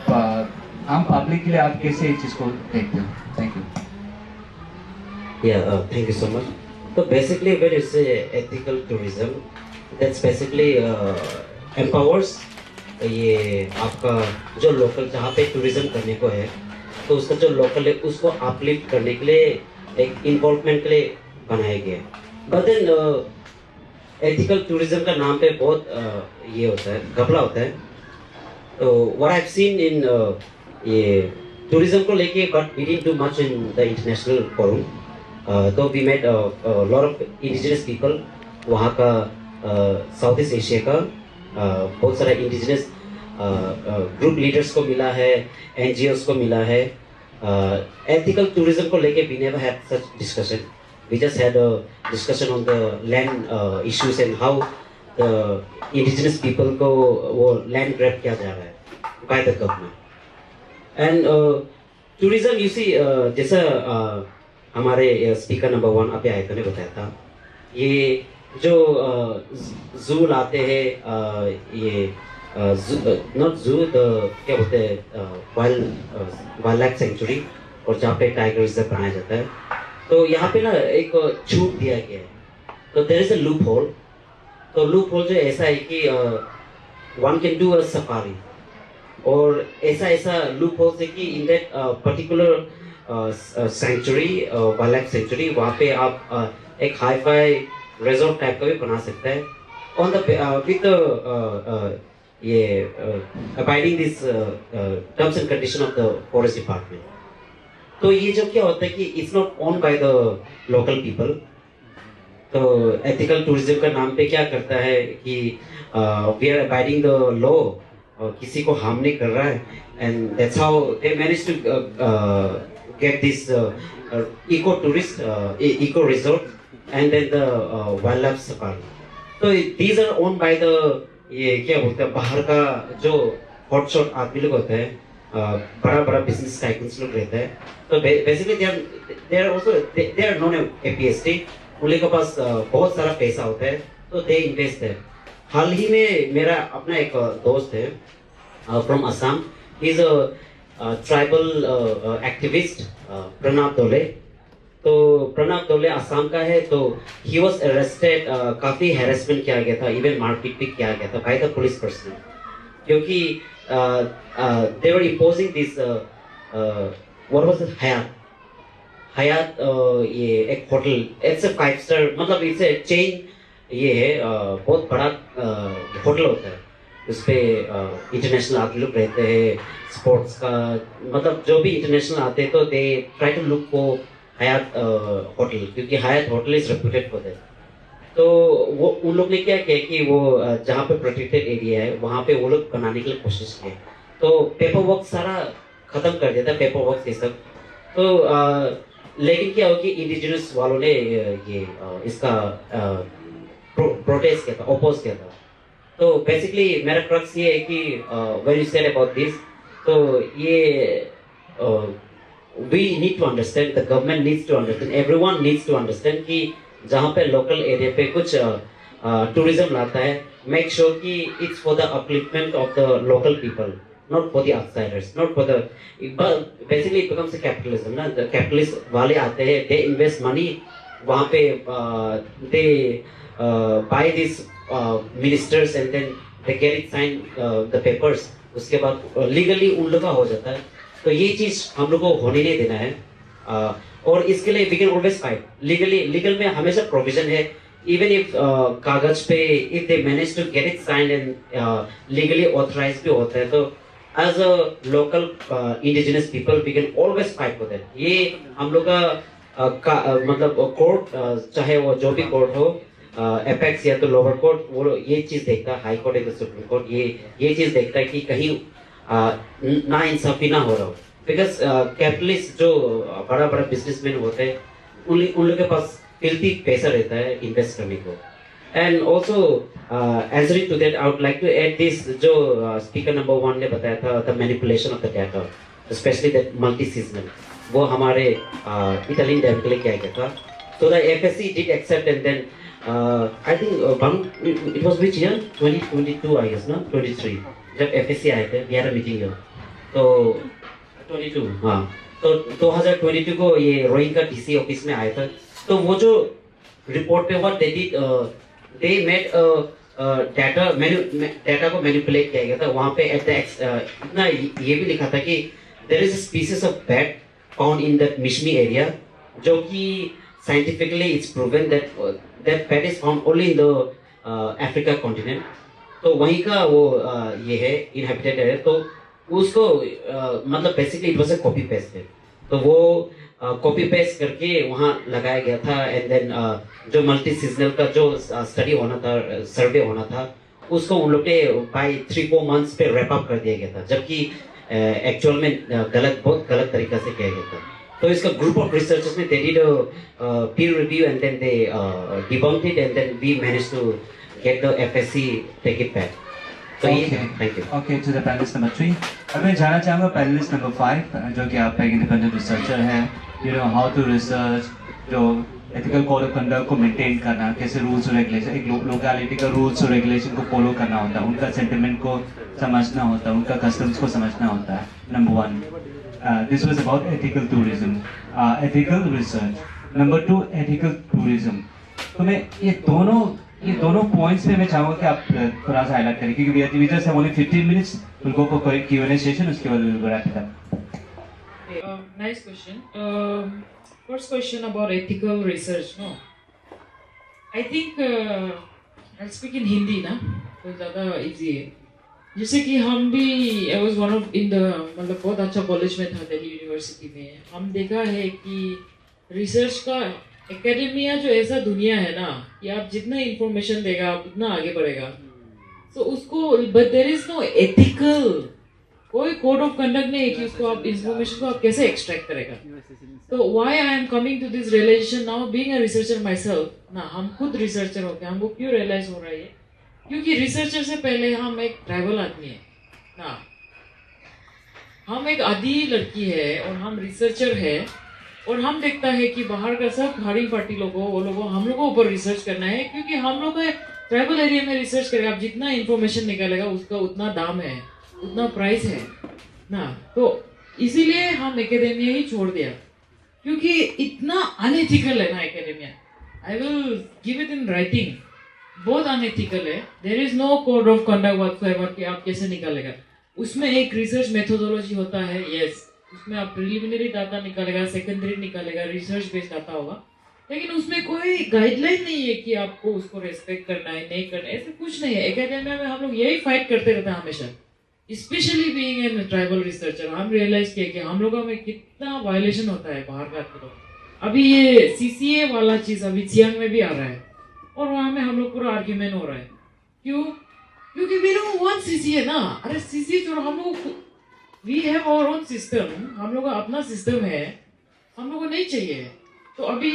आम पब्लिक के लिए आप कैसे इस चीज़ को देखते हो? Thank you. Thank you so much. So basically when you say ethical tourism, that's basically empowers ये आपका जो लोकल जहाँ पे टूरिज्म करने को है, तो उसका जो लोकल है उसको अपलिफ्ट करने के लिए एक इन्वॉल्वमेंट के लिए बनाया गया है। बट देन एथिकल टूरिज्म का नाम पे बहुत ये होता है, घपला होता है। तो what I have seen in ये टूरिज्म को लेके, but we didn't do much in the international forum. तो we met lot of indigenous people, वहाँ का साउथ ईस्ट एशिया का बहुत सारा इंडिजिनस ग्रुप लीडर्स को मिला है, NGOs को मिला है। एथिकल टूरिज्म को लेके we never had such discussion, we just had a discussion on the land issues and how the indigenous people को वो लैंड ग्रैब किया जा रहा है by the government. And tourism you see, जैसा हमारे स्पीकर नंबर 1 अभी आयतन ने बताया था, ये जो जू लाते हैं, ये नॉट जू, क्या बोलते हैं, वाइल्ड लाइफ सेंचुरी, और जहाँ पे टाइगर रिजर्व बनाया जाता है, तो यहाँ पे ना एक छूट दिया गया है। तो there is a loophole. तो लूप होल जो ऐसा है कि one can do a safari, और ऐसा लूप होल से कि in that particular sanctuary, wildlife sanctuary, वहाँ पे आप एक हाई फाई रिजॉर्ट टाइप का भी बना सकते हैं ऑन द विद ये abiding this terms and condition of the forest department. तो ये जो क्या होता है कि it's not own by the local people. तो एथिकल टूरिज्म का नाम पे क्या करता है कि we are abiding the law, किसी को हार्म नहीं कर रहा है, and that's how they manage to get this eco tourist, eco resort and then the wild life safari. तो these our own by the, ये क्या बोलते हैं, बाहर का जो हॉटशॉट आदमी लोग होते हैं, बड़ा बड़ा बिजनेस टाइकून्स लोग रहते हैं। तो basically they are also they are non a PhD, उनके पास बहुत सारा पैसा होता है, तो दे इन्वेस्ट है। हाल ही में मेरा अपना एक दोस्त है from Assam, he is a tribal activist, Pranav Dole. तो प्रणव दोले असम का है। तो ही वाज अरेस्टेड, काफी हैरेसमेंट किया गया था, इवन मारपीट भी किया गया था बाय द पुलिस पर्सन, क्योंकि they were imposing this what was it, Hyatt ये एक होटल, इट्स अ 5 स्टार, मतलब इट्स ए चेन, ये है बहुत बड़ा होटल होता है, उस पे इंटरनेशनल आदमी लोग रहते हैं, स्पोर्ट्स का, मतलब जो भी इंटरनेशनल आते हैं तो they try to look for Hyatt hotel, क्योंकि Hyatt hotel is reputed for that. तो वो उन लोग ने क्या किया कि वो जहाँ पे प्रोटेक्टेड एरिया है वहाँ पे वो लोग बनाने की कोशिश किए, तो पेपर वर्क सारा खत्म कर दिया था, पेपर वर्क ये सब। तो लेकिन क्या हो कि इंडिजिनस वालों ने ये इसका प्रोटेस्ट किया था, ओपोज किया था। तो बेसिकली मेरा क्रक्स ये है कि when you said about this, तो ये we need to understand, the government needs to understand, everyone needs to understand कि जहाँ पे लोकल एरिया पे कुछ टूरिज्म लाता है, मेक श्योर कि it's for the upliftment of the local people, not for the outsiders, not for the, but basically it becomes a capitalism ना, the capitalist वाले आते हैं, they invest money वहाँ पे, they buy these ministers and then they get it signed the papers, उसके बाद legally उन लोग का हो जाता है। तो ये चीज़ हम लोग को होने नहीं देना है, और इसके लिए we can always fight legally, legal में हमेशा provision है, even if कागज पे if they manage to get it signed and legally authorized भी होता है, तो as a local indigenous people we can always fight for that। ये हम लोग का मतलब कोर्ट, चाहे वो जो भी कोर्ट हो, एपेक्स या तो लोअर कोर्ट, वो ये चीज़ देखता है, हाई कोर्ट या तो सुप्रीम कोर्ट ये चीज़ देखता है कि कहीं ना इंसाफी ना हो रहा हो, बिकॉज कैपिटलिस्ट जो बड़ा बड़ा बिजनेसमैन होते हैं उन लोग के पास फिल्थी पैसा रहता है इन्वेस्ट करने को। And also answering to that, I would like to add this, जो speaker number 1 ने बताया था, the manipulation of the data, especially that multi-seasonal, वो हमारे Italian dam के लिए किया गया था। So the FSC did accept, and then I think it was which year, 2022 I guess, no 23, जब FSC आए थे, we had a meeting here, तो 22, हाँ, तो 2022 को ये रोइंग का DC ऑफिस में आया था। तो वो जो रिपोर्ट पे what they did, they made data को मैनिपुलेट किया गया था। वहाँ पे इतना ये भी लिखा था कि there is a species of bat found in that Mishmi area, जो कि scientifically it's proven that that bat is found only in the Africa continent। तो वहीं का वो ये है inhabited है, तो उसको मतलब basically it was a copy paste है, तो वो कॉपी पेस्ट करके वहाँ लगाया गया था। एंड देन जो मल्टी सीजनल का जो स्टडी होना था, सर्वे होना था, उसको उन लोग ने बाय 3-4 मंथ्स पे रैप अप कर दिया गया था, जबकि एक्चुअल में बहुत गलत तरीका से किया गया था। तो इसका ग्रुप ऑफ रिसर्चर्स ने they did peer review and then they debunked it, and then we managed to get the FSC take it back. तो ये thank you. Okay, to the panelist number 3। अब मैं जानना चाहूँगा पैनलिस्ट नंबर 5, जो कि आप एक इंडिपेंडेंट रिसर्चर हैं, you know how to research, जो एथिकल कोड ऑफ कंडक्ट को मेंटेन करना, कैसे रूल्स और रेगुलेशन, एक लोकेलिटी का रूल्स और रेगुलेशन को फॉलो करना होता है, उनका सेंटिमेंट को समझना होता है, उनका कस्टम्स को समझना होता है। Number 1, this was about ethical tourism, ethical research. Number 2, ethical tourism. तो मैं ये दोनों पॉइंट्स पे मैं चाहूँगा कि आप थोड़ा सा हाईलाइट करें, क्योंकि we just have only 15 minutes, will go for Q&A session, उसके बाद will wrap it up. Nice question. First question about ethical research. No, I think I'll speak in Hindi ना, तो ज़्यादा easy है। जैसे कि हम भी I was one of in the मतलब बहुत अच्छा कॉलेज में था दिल्ली यूनिवर्सिटी में। हम देखा है कि रिसर्च का एकेडमिया जो ऐसा दुनिया है ना कि आप जितना इंफॉर्मेशन देगा आप उतना आगे बढ़ेगा। तो उसको but there is no ethical, कोई कोड ऑफ कंडक्ट नहीं है कि उसको आप इंफॉर्मेशन को आप कैसे एक्सट्रैक्ट करेगा। तो why I am coming to this realisation now being a researcher my self, हम खुद रिसर्चर होते हैं, हमको क्यों रियलाइज हो रहा है क्योंकि रिसर्चर से पहले हम एक ट्राइबल आदमी है ना, हम एक आदि लड़की है और हम रिसर्चर है और हम देखता है कि बाहर का सब भारी पार्टी लोगों वो लोगों हम लोगों ऊपर रिसर्च करना है क्योंकि हम लोग ट्राइबल एरिया में रिसर्च करेगा, आप जितना इंफॉर्मेशन निकालेगा उसका उतना दाम है, उतना प्राइस है ना। तो इसीलिए हम एकेडेमिया ही छोड़ दिया क्योंकि इतना अनएथिकल है ना academia. I will give it in writing, बहुत अनएथिकल है। There is no code of conduct whatsoever कि आप कैसे निकालेगा। उसमें एक रिसर्च मेथोडोलॉजी होता है, यस, उसमें आप प्रिलिमिनरी डाटा निकालेगा, सेकेंडरी निकालेगा, रिसर्च बेस्ड डाटा होगा, लेकिन उसमें कोई गाइडलाइन नहीं है कि आपको उसको रेस्पेक्ट करना है नहीं करना है, ऐसा कुछ नहीं है। एकेडेमिया में हम लोग यही फाइट करते रहते हैं हमेशा, specially being an tribal researcher. हम रियलाइज किए कि हम लोगों में कितना वायलेशन होता है बाहर का। अभी ये CCA वाला चीज अभी सियांग में भी आ रहा है और वहाँ में हम लोग पूरा आर्ग्यूमेंट हो रहा है। क्यों? क्योंकि वी डोंट वांट CCA ना। अरे CCA छोड़ो, हम लोग we have our own system, हम लोग का अपना सिस्टम है, हम लोग को नहीं चाहिए। तो अभी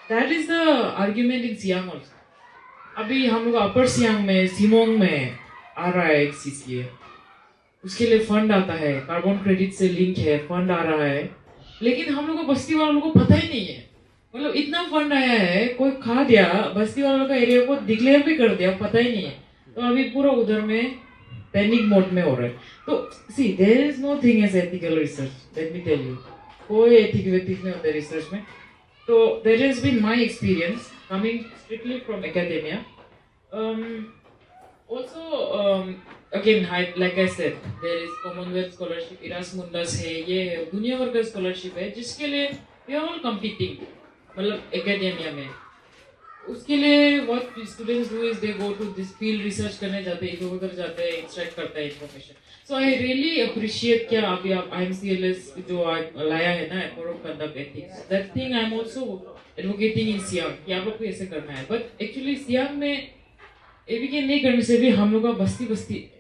that is the argument in Siang also. अभी हम लोग अपर सियांग में सिमोंग में आ रहा है एक CCA, उसके लिए फंड आता है, कार्बन क्रेडिट से लिंक है, फंड आ रहा है, लेकिन हम लोग को बस्ती वालों को पता ही नहीं है। मतलब इतना फंड आया है, कोई खा दिया, बस्ती वालों का एरिया को डिक्लेयर भी कर दिया, पता ही नहीं है। तो अभी पूरा उधर में पैनिक मोड में हो रहा है। तो see there is no thing as ethical research, let me tell you, कोई एथिक्स नहीं होता रिसर्च में। तो that has been my experience coming strictly from academia. Also, again, like I said, there is Commonwealth Scholarship, Erasmus है, ये है, दुनिया भर का स्कॉलरशिप है जिसके लिए we are all competing, मतलब एकेडेमिया में। उसके लिए what students do is they go to this field research करने जाते हैं, इधर उधर जाते हैं, extract करते हैं information. So I really appreciate क्या अभी आप IMCLS जो लाया है ना, Code of Conduct Ethics, that thing I'm also advocating in Siang कि आप लोग को ऐसे करना है। But actually Siang में ABK नहीं करने से भी हम लोग का बस्ती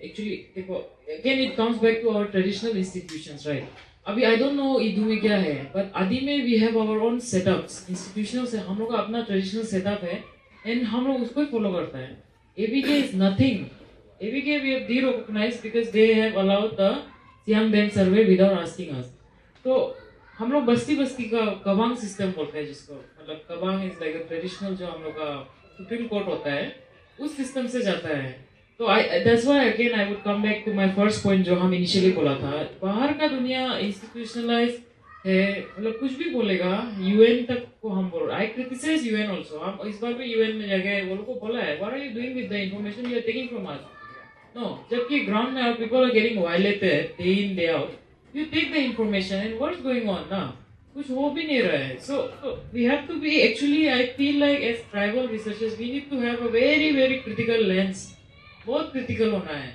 एक्चुअली देखो, again it comes back to our traditional institutions, right. अभी आई डोंट नो ईदू में क्या है, बट आदि में we have our own setups, institutional से हम लोग का अपना ट्रेडिशनल सेटअप है एंड हम लोग उसको ही फॉलो करता है। ABK is nothing, ABK we have derecognized because they have allowed the Siang dam survey without asking us. तो हम लोग बस्ती का कबांग सिस्टम बोलते हैं जिसको, मतलब कबांग इज लाइक अ ट्रेडिशनल जो हम लोग का सुप्रीम कोर्ट होता है, उस सिस्टम से जाता है। तो that's why again I would come back to my first point जो हम इनिशियली बोला था, बाहर का दुनिया इंस्टीट्यूशनलाइज है, मतलब कुछ भी बोलेगा, UN तक को हम बोल रहे, आई क्रिटिसाइज UN आल्सो। हम इस बार भी UN में जाके वो लोग को बोला है, what are you doing with the information you are taking from us. No, जबकि ग्राउंड में people are getting violated day in day out, you take the information and what's going on ना, कुछ हो भी नहीं रहा है। So we have to be, actually I feel like as tribal researchers we need to have a very critical lens, बहुत critical होना है,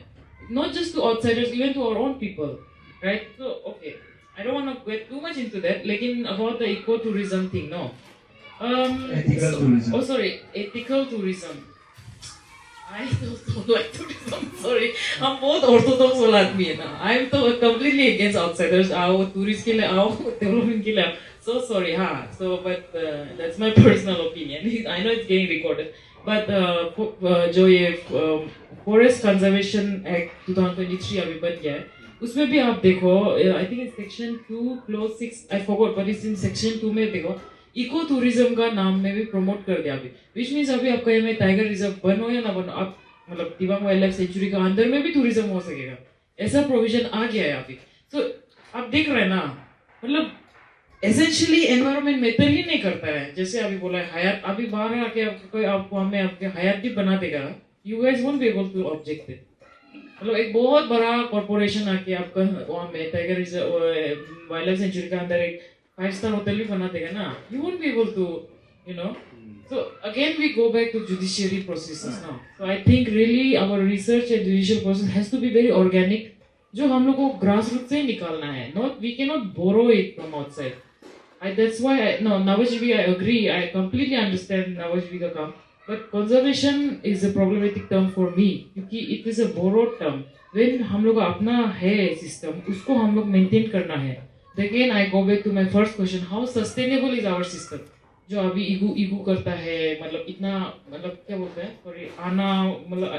not just to outsiders, even to our own people, right. So okay, I don't want to get too much into that, लेकिन about the eco tourism thing, no, ethical tourism, oh sorry, ethical tourism, I don't like tourism, sorry, हम बहुत Orthodox वाला आदमी है ना, I am तो completely against outsiders, आओ tourist के लिए आओ, डेवलपमेंट के लिए आओ, so sorry, हाँ, so but that's my personal opinion, I know it's getting recorded, but जो ये Forest Conservation Act 2023 अभी बन गया है, उसमें भी आप देखो, I think it's section 2 clause 6, I forgot, but it's in section 2 में देखो, इको टूरिज्म का नाम में भी प्रमोट कर दिया अभी, विच मीन्स अभी आपका ये में टाइगर रिजर्व बनो या ना बनो, आप मतलब दिबांग वाइल्ड लाइफ सेंचुरी का अंदर में भी टूरिज्म हो सकेगा, ऐसा प्रोविजन आ गया है अभी। तो आप देख रहे हैं ना, मतलब एसेंशियली एनवायरनमेंट मैटर ही नहीं करता है। जैसे अभी बोला है हयात, अभी बाहर आके कोई आपको हमें आपके हयात भी बना देगा, you guys won't be able to object it. मतलब एक बहुत बड़ा कॉर्पोरेशन आके आपका वहाँ में tiger reserve wildlife sanctuary का अंदर एक 5 स्टार होटल भी बना देगा ना, you won't be able to you know. So again we go back to judiciary processes now. So I think really our research and judicial process has to be very organic, जो हम लोग को grassroots से ही निकालना है, not we cannot borrow it from outside. That's why Navajivika, I agree, I completely understand Navajivika का, but conservation is a problematic term for me क्योंकि it is a borrowed term. When हम लोग का अपना है system, उसको हम लोग maintain करना है. Again I go back to my first question, how sustainable is our system? जो अभी ईगू करता है, मतलब इतना, मतलब क्या बोलते हैं, सॉरी आना, मतलब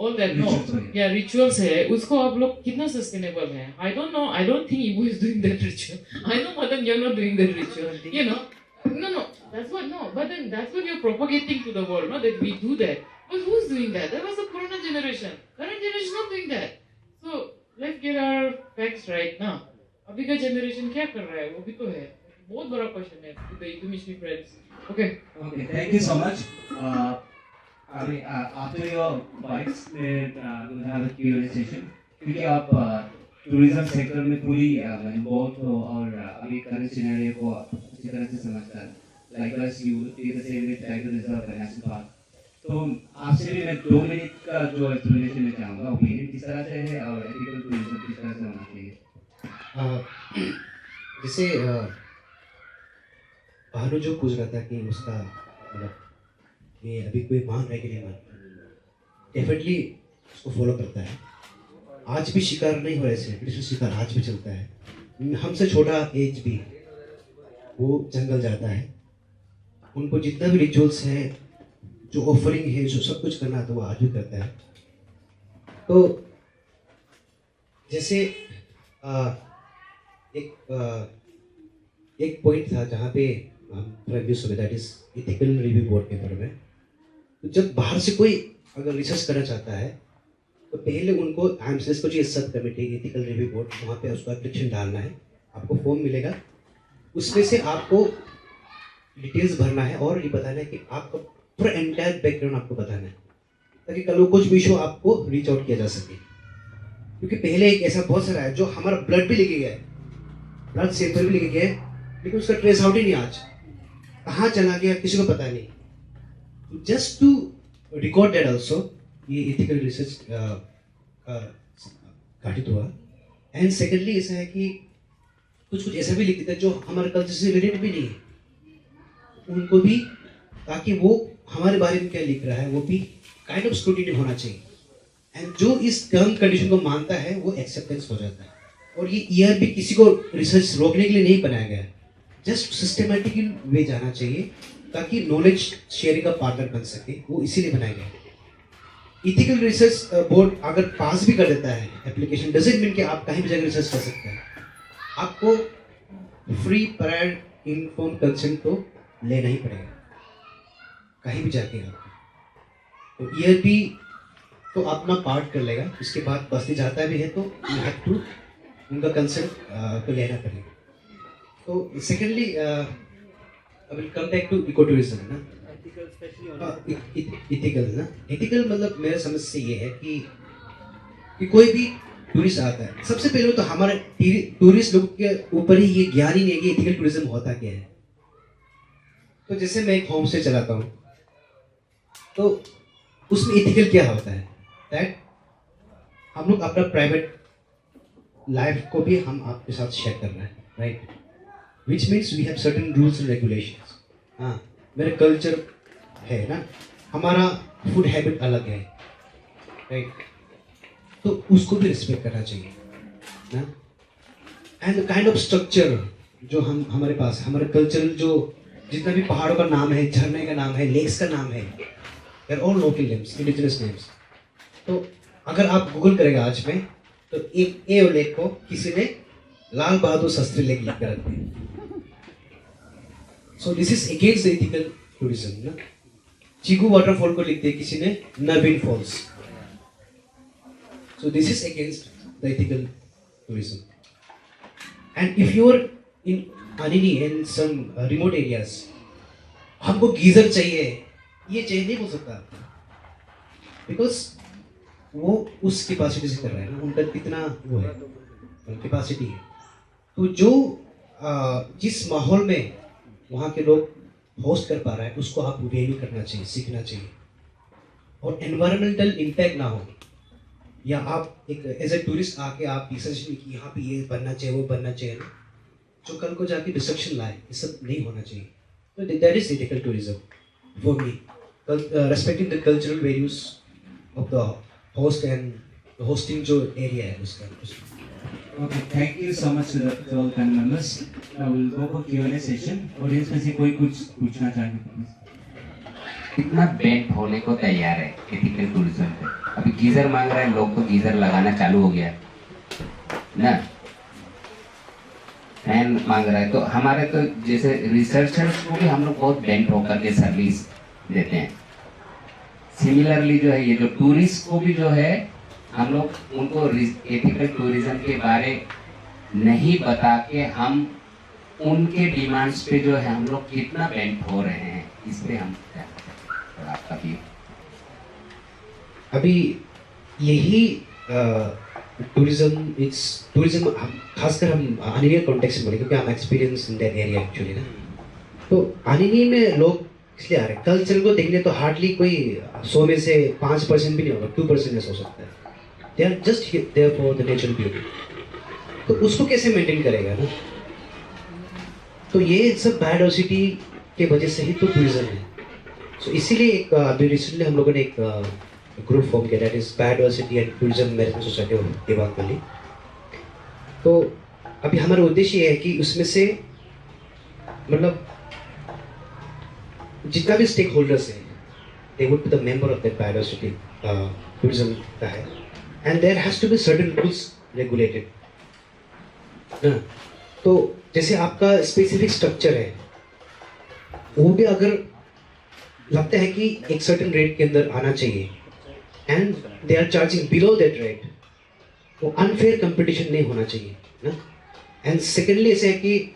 ऑल दैट नो या रिचुअल्स है, उसको आप लोग कितना सस्टेनेबल है? I don't know, I don't think Igu is doing that ritual, I know Madan you are not doing that ritual, you know, no that's what, no but then that's what you're propagating to the world, no, that we do that, but who's doing that? That was the Purana generation, current generation is not doing that. So let's get our facts right now. अभी का generation क्या कर रहा है, वो भी तो है बहुत बड़ा क्वेश्चन है to the Itumishi friends. Okay, thank you so much. After your bites, we'll have a Q&A session. क्योंकि आप टूरिज्म सेक्टर में पूरी इन्वॉल्व हो और अभी करंट सिनेरियो को अच्छी तरह से समझता है, like us you do the same with tiger reserve and national park. तो आपसे भी मैं 2 मिनट का जो एक्सप्लेनेशन में चाहूँगा, ओपिनियन किस तरह से है और एथिकल टूरिज्म किस तरह से होना चाहिए। जैसे भानु जो पूछ रहा था कि उसका मतलब ये अभी कोई मान रहा है कि नहीं मान रहा, डेफिनेटली उसको फॉलो करता है। आज भी शिकार नहीं हो रहा है, ब्रिटिश शिकार आज भी चलता है। हमसे छोटा एज भी वो जंगल जाता है, उनको जितना भी रिचुअल्स है, जो ऑफरिंग है, जो सब कुछ करना था वो आज भी करता है। तो जैसे एक पॉइंट था जहाँ पे हम प्रेव्यूज हो गए, that is ethical review board paper में। तो जब बाहर से कोई अगर रिसर्च करना चाहता है तो पहले उनको एमसीएस को जो sub committee ethical review board, वहाँ पे उसका एप्लीकेशन डालना है, आपको फॉर्म मिलेगा, उसमें से आपको डिटेल्स भरना है और ये बताना है कि आपका पूरा एंटायर बैकग्राउंड आपको बताना है, ताकि कल को कुछ भी इशू आपको रीच आउट किया जा सके। क्योंकि पहले एक ऐसा बहुत सारा है जो हमारा ब्लड भी लेके गया है, ब्लड सैंपल भी लेके गया है, लेकिन उसका ट्रेस आउट ही नहीं, आज कहाँ चला गया किसी को पता नहीं। Just to record that also ये एथिकल रिसर्च घटित हुआ। एंड सेकेंडली ऐसा है कि कुछ ऐसा भी लिख देता है जो हमारे कल्चर से रिलेटेड भी नहीं है, उनको भी, ताकि वो हमारे बारे में क्या लिख रहा है वो भी काइंड ऑफ स्क्रूटिनी होना चाहिए। एंड जो इस टर्म कंडीशन को मानता है वो एक्सेप्टेंस हो जाता है। और ये ईयर भी किसी को रिसर्च रोकने के लिए नहीं बनाया गया है, जस्ट सिस्टमेटिक वे जाना चाहिए ताकि नॉलेज शेयरिंग का पार्टनर बन सके, वो इसीलिए बनाया गया है। इथिकल रिसर्च बोर्ड अगर पास भी कर देता है एप्लीकेशन, डजंट मीन कि आप कहीं भी जाकर रिसर्च कर सकते हैं। आपको फ्री प्रायर इन्फॉर्म कंसेंट तो लेना ही पड़ेगा कहीं भी जाके आपको। तो ईयर भी तो अपना पार्ट कर लेगा, उसके बाद बस्ती जाता भी है तो यू हैव टू उनका कंसेंट तो लेना पड़ेगा। तो secondly I will come back to eco tourism ना, इथिकल ना, इथिकल मतलब मेरे समझ से ये है कि कोई भी टूरिस्ट आता है, सबसे पहले तो हमारे टूरिस्ट लोग के ऊपर ही ये ज्ञान ही नहीं है कि इथिकल टूरिज्म होता क्या है। तो जैसे मैं एक होम स्टे चलाता हूँ तो उसमें इथिकल क्या होता है, दैट हम लोग अपना प्राइवेट लाइफ को भी हम आपके साथ शेयर कर रहे हैं, right, which means we have certain rules and regulations. हाँ, मेरा कल्चर है ना, हमारा फूड हैबिट अलग है, राइट, तो उसको भी रिस्पेक्ट करना चाहिए ना। एंड काइंड ऑफ स्ट्रक्चर जो हमारे पास हमारे कल्चरल जो जितना भी पहाड़ों का नाम है, झरने का नाम है, लेक्स का नाम है, they're all local names, indigenous names. तो अगर आप गूगल करेगा आज में तो एक ए और लेक को किसी ने लाल बहादुर शास्त्री लेक लिख कर रख दिया। So this is against the ethical tourism ना। चिगू वाटरफॉल को लिख दिया किसी ने Naveen falls. So this is against the ethical tourism. And if you are in Anini and some remote areas, हमको गीजर चाहिए, ये चाहिए नहीं बोल सकता, बिकॉज वो उस कैपेसिटी से कर रहा है ना, उनका कितना वो है कैपेसिटी है। तो जो जिस माहौल में वहाँ के लोग होस्ट कर पा रहा है उसको आप वैल्यू करना चाहिए, सीखना चाहिए। और एनवायरमेंटल इम्पैक्ट ना हो, या आप एक एज ए टूरिस्ट आके आप रिसर्च नहीं कि यहाँ पे ये बनना चाहिए वो बनना चाहिए ना, जो कल को जाके डिस्ट्रक्शन लाए, ये सब नहीं होना चाहिए। तो that is ethical tourism for me, respecting the cultural values of the host and the hosting जो area है उसका। Okay, thank you so much to all panel members. Now we'll go for Q&A session. Audience में से कोई कुछ पूछना चाहेंगे? कितना बेंट होने को तैयार है एथिकल टूरिज्म पे? अभी गीजर मांग रहे हैं लोग, तो गीजर लगाना चालू हो गया ना, फैन मांग रहा है। तो हमारे तो जैसे रिसर्चर्स को भी हम लोग बहुत बेंट होकर के सर्विस देते हैं। सिमिलरली जो है ये जो टूरिस्ट को भी जो है हम लोग उनको एथिकल टूरिज्म के बारे नहीं बता के हम उनके डिमांड्स पे जो है हम लोग कितना बेंट हो रहे हैं, इस पे हम क्या आपका व्यू? अभी यही टूरिज्म खासकर हम अनिनी कॉन्टेक्स्ट में बोले क्योंकि हम experience in that area actually ना। तो अनिनी में लोग इसलिए आ रहे हैं, कल्चर को देखने तो हार्डली कोई 100 में से 5% भी नहीं होगा, 2% हो सकता है। They are just there for the natural beauty. तो उसको कैसे मेंटेन करेगा ना? तो ये सब बायोडाइवर्सिटी के वजह से ही तो टूरिज्म है। सो इसीलिए एक अभी रिसेंटली हम लोगों ने एक ग्रुप फॉर्म किया, that is biodiversity and tourism management society of Devang valley. तो अभी हमारा उद्देश्य ये है कि उसमें से मतलब जितना भी स्टेक होल्डर्स हैं, they would be the member of that biodiversity tourism का है, and there has to be certain rules regulated ना। तो जैसे आपका स्पेसिफिक स्ट्रक्चर है, वो भी अगर लगता है कि एक सर्टेन रेट के अंदर आना चाहिए and they are charging below that rate, वो अनफेयर कंपटीशन नहीं होना चाहिए ना। एंड सेकेंडली ऐसे है कि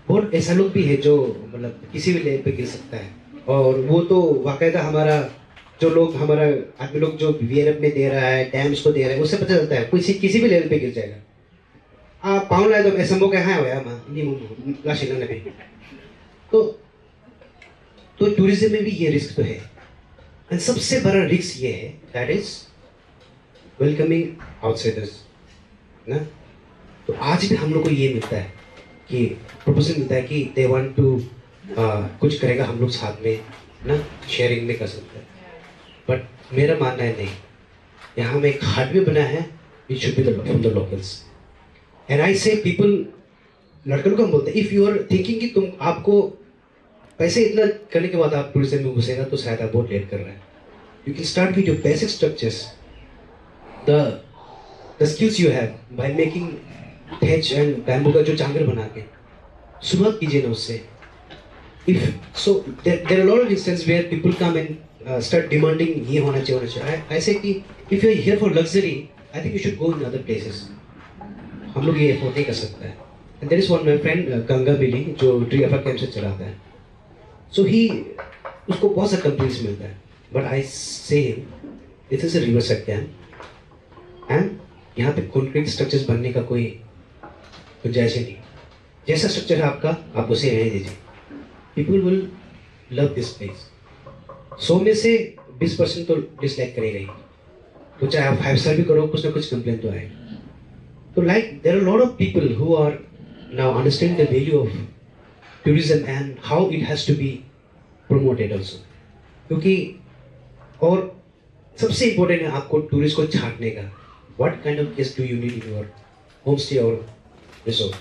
बहुत ऐसा लोग भी है जो मतलब किसी भी लेवल पे गिर सकता है, और वो तो वाकायदा हमारा जो लोग हमारा आदमी लोग जो वीआरएफ में दे रहा है, डैम्स को दे रहा है, उससे पता चलता है किसी भी लेवल पे गिर जाएगा। पाउंड लाए तो ऐसा मौका है होया मां नहीं लाशिना ने भी। तो टूरिज्म में भी ये रिस्क तो है, एंड सबसे बड़ा रिस्क ये है दैट इज वेलकमिंग आउटसाइडर्स ना। तो आज भी हम लोग को ये मिलता है कि प्रपोजल मिलता है कि दे वांट टू कुछ करेगा हम लोग साथ में ना, शेयरिंग में कर सकते हैं। बट मेरा मानना है नहीं, यहाँ में एक हार्डवेयर बना है, it should be from the locals. And I से पीपल, लड़कों को हम बोलते हैं इफ यू आर थिंकिंग कि तुम आपको पैसे इतना करने के बाद आप टूरिज्म में घुसेगा तो शायद आप बहुत लेट कर रहे हैं। You can start with your basic structures, the skills you have by making thatch and bamboo का जो चांगर बना के शुरुआत कीजिए ना उससे। If so there are lot of instances where people come and start demanding ये होना चाहिए। ऐसे कि if you are here for luxury, I think you should go in other places. हम लोग ये अफोर्ड नहीं कर सकते हैं। And there is one my friend Ganga Bili जो ट्री अफा कैंप से चलाता है। सो ही उसको बहुत सा कंपनीज मिलता है, बट आई से him this is a river side camp and यहाँ पे कॉन्क्रीट स्ट्रक्चर्स बनने का कोई गुंजाइश ही नहीं। जैसा स्ट्रक्चर है आपका, आप उसे रहने दीजिए। People will love this place. 100 में से 20% तो डिसलाइक करेगा ही, तो चाहे आप 5 स्टार भी करो, कुछ ना कुछ कंप्लेन तो आएगा। तो like there are lot of people who are now understand the value of tourism and how it has to be promoted also. क्योंकि और सबसे इम्पोर्टेंट है आपको टूरिस्ट को छांटने का, what kind of guest do you need in your home stay और resort.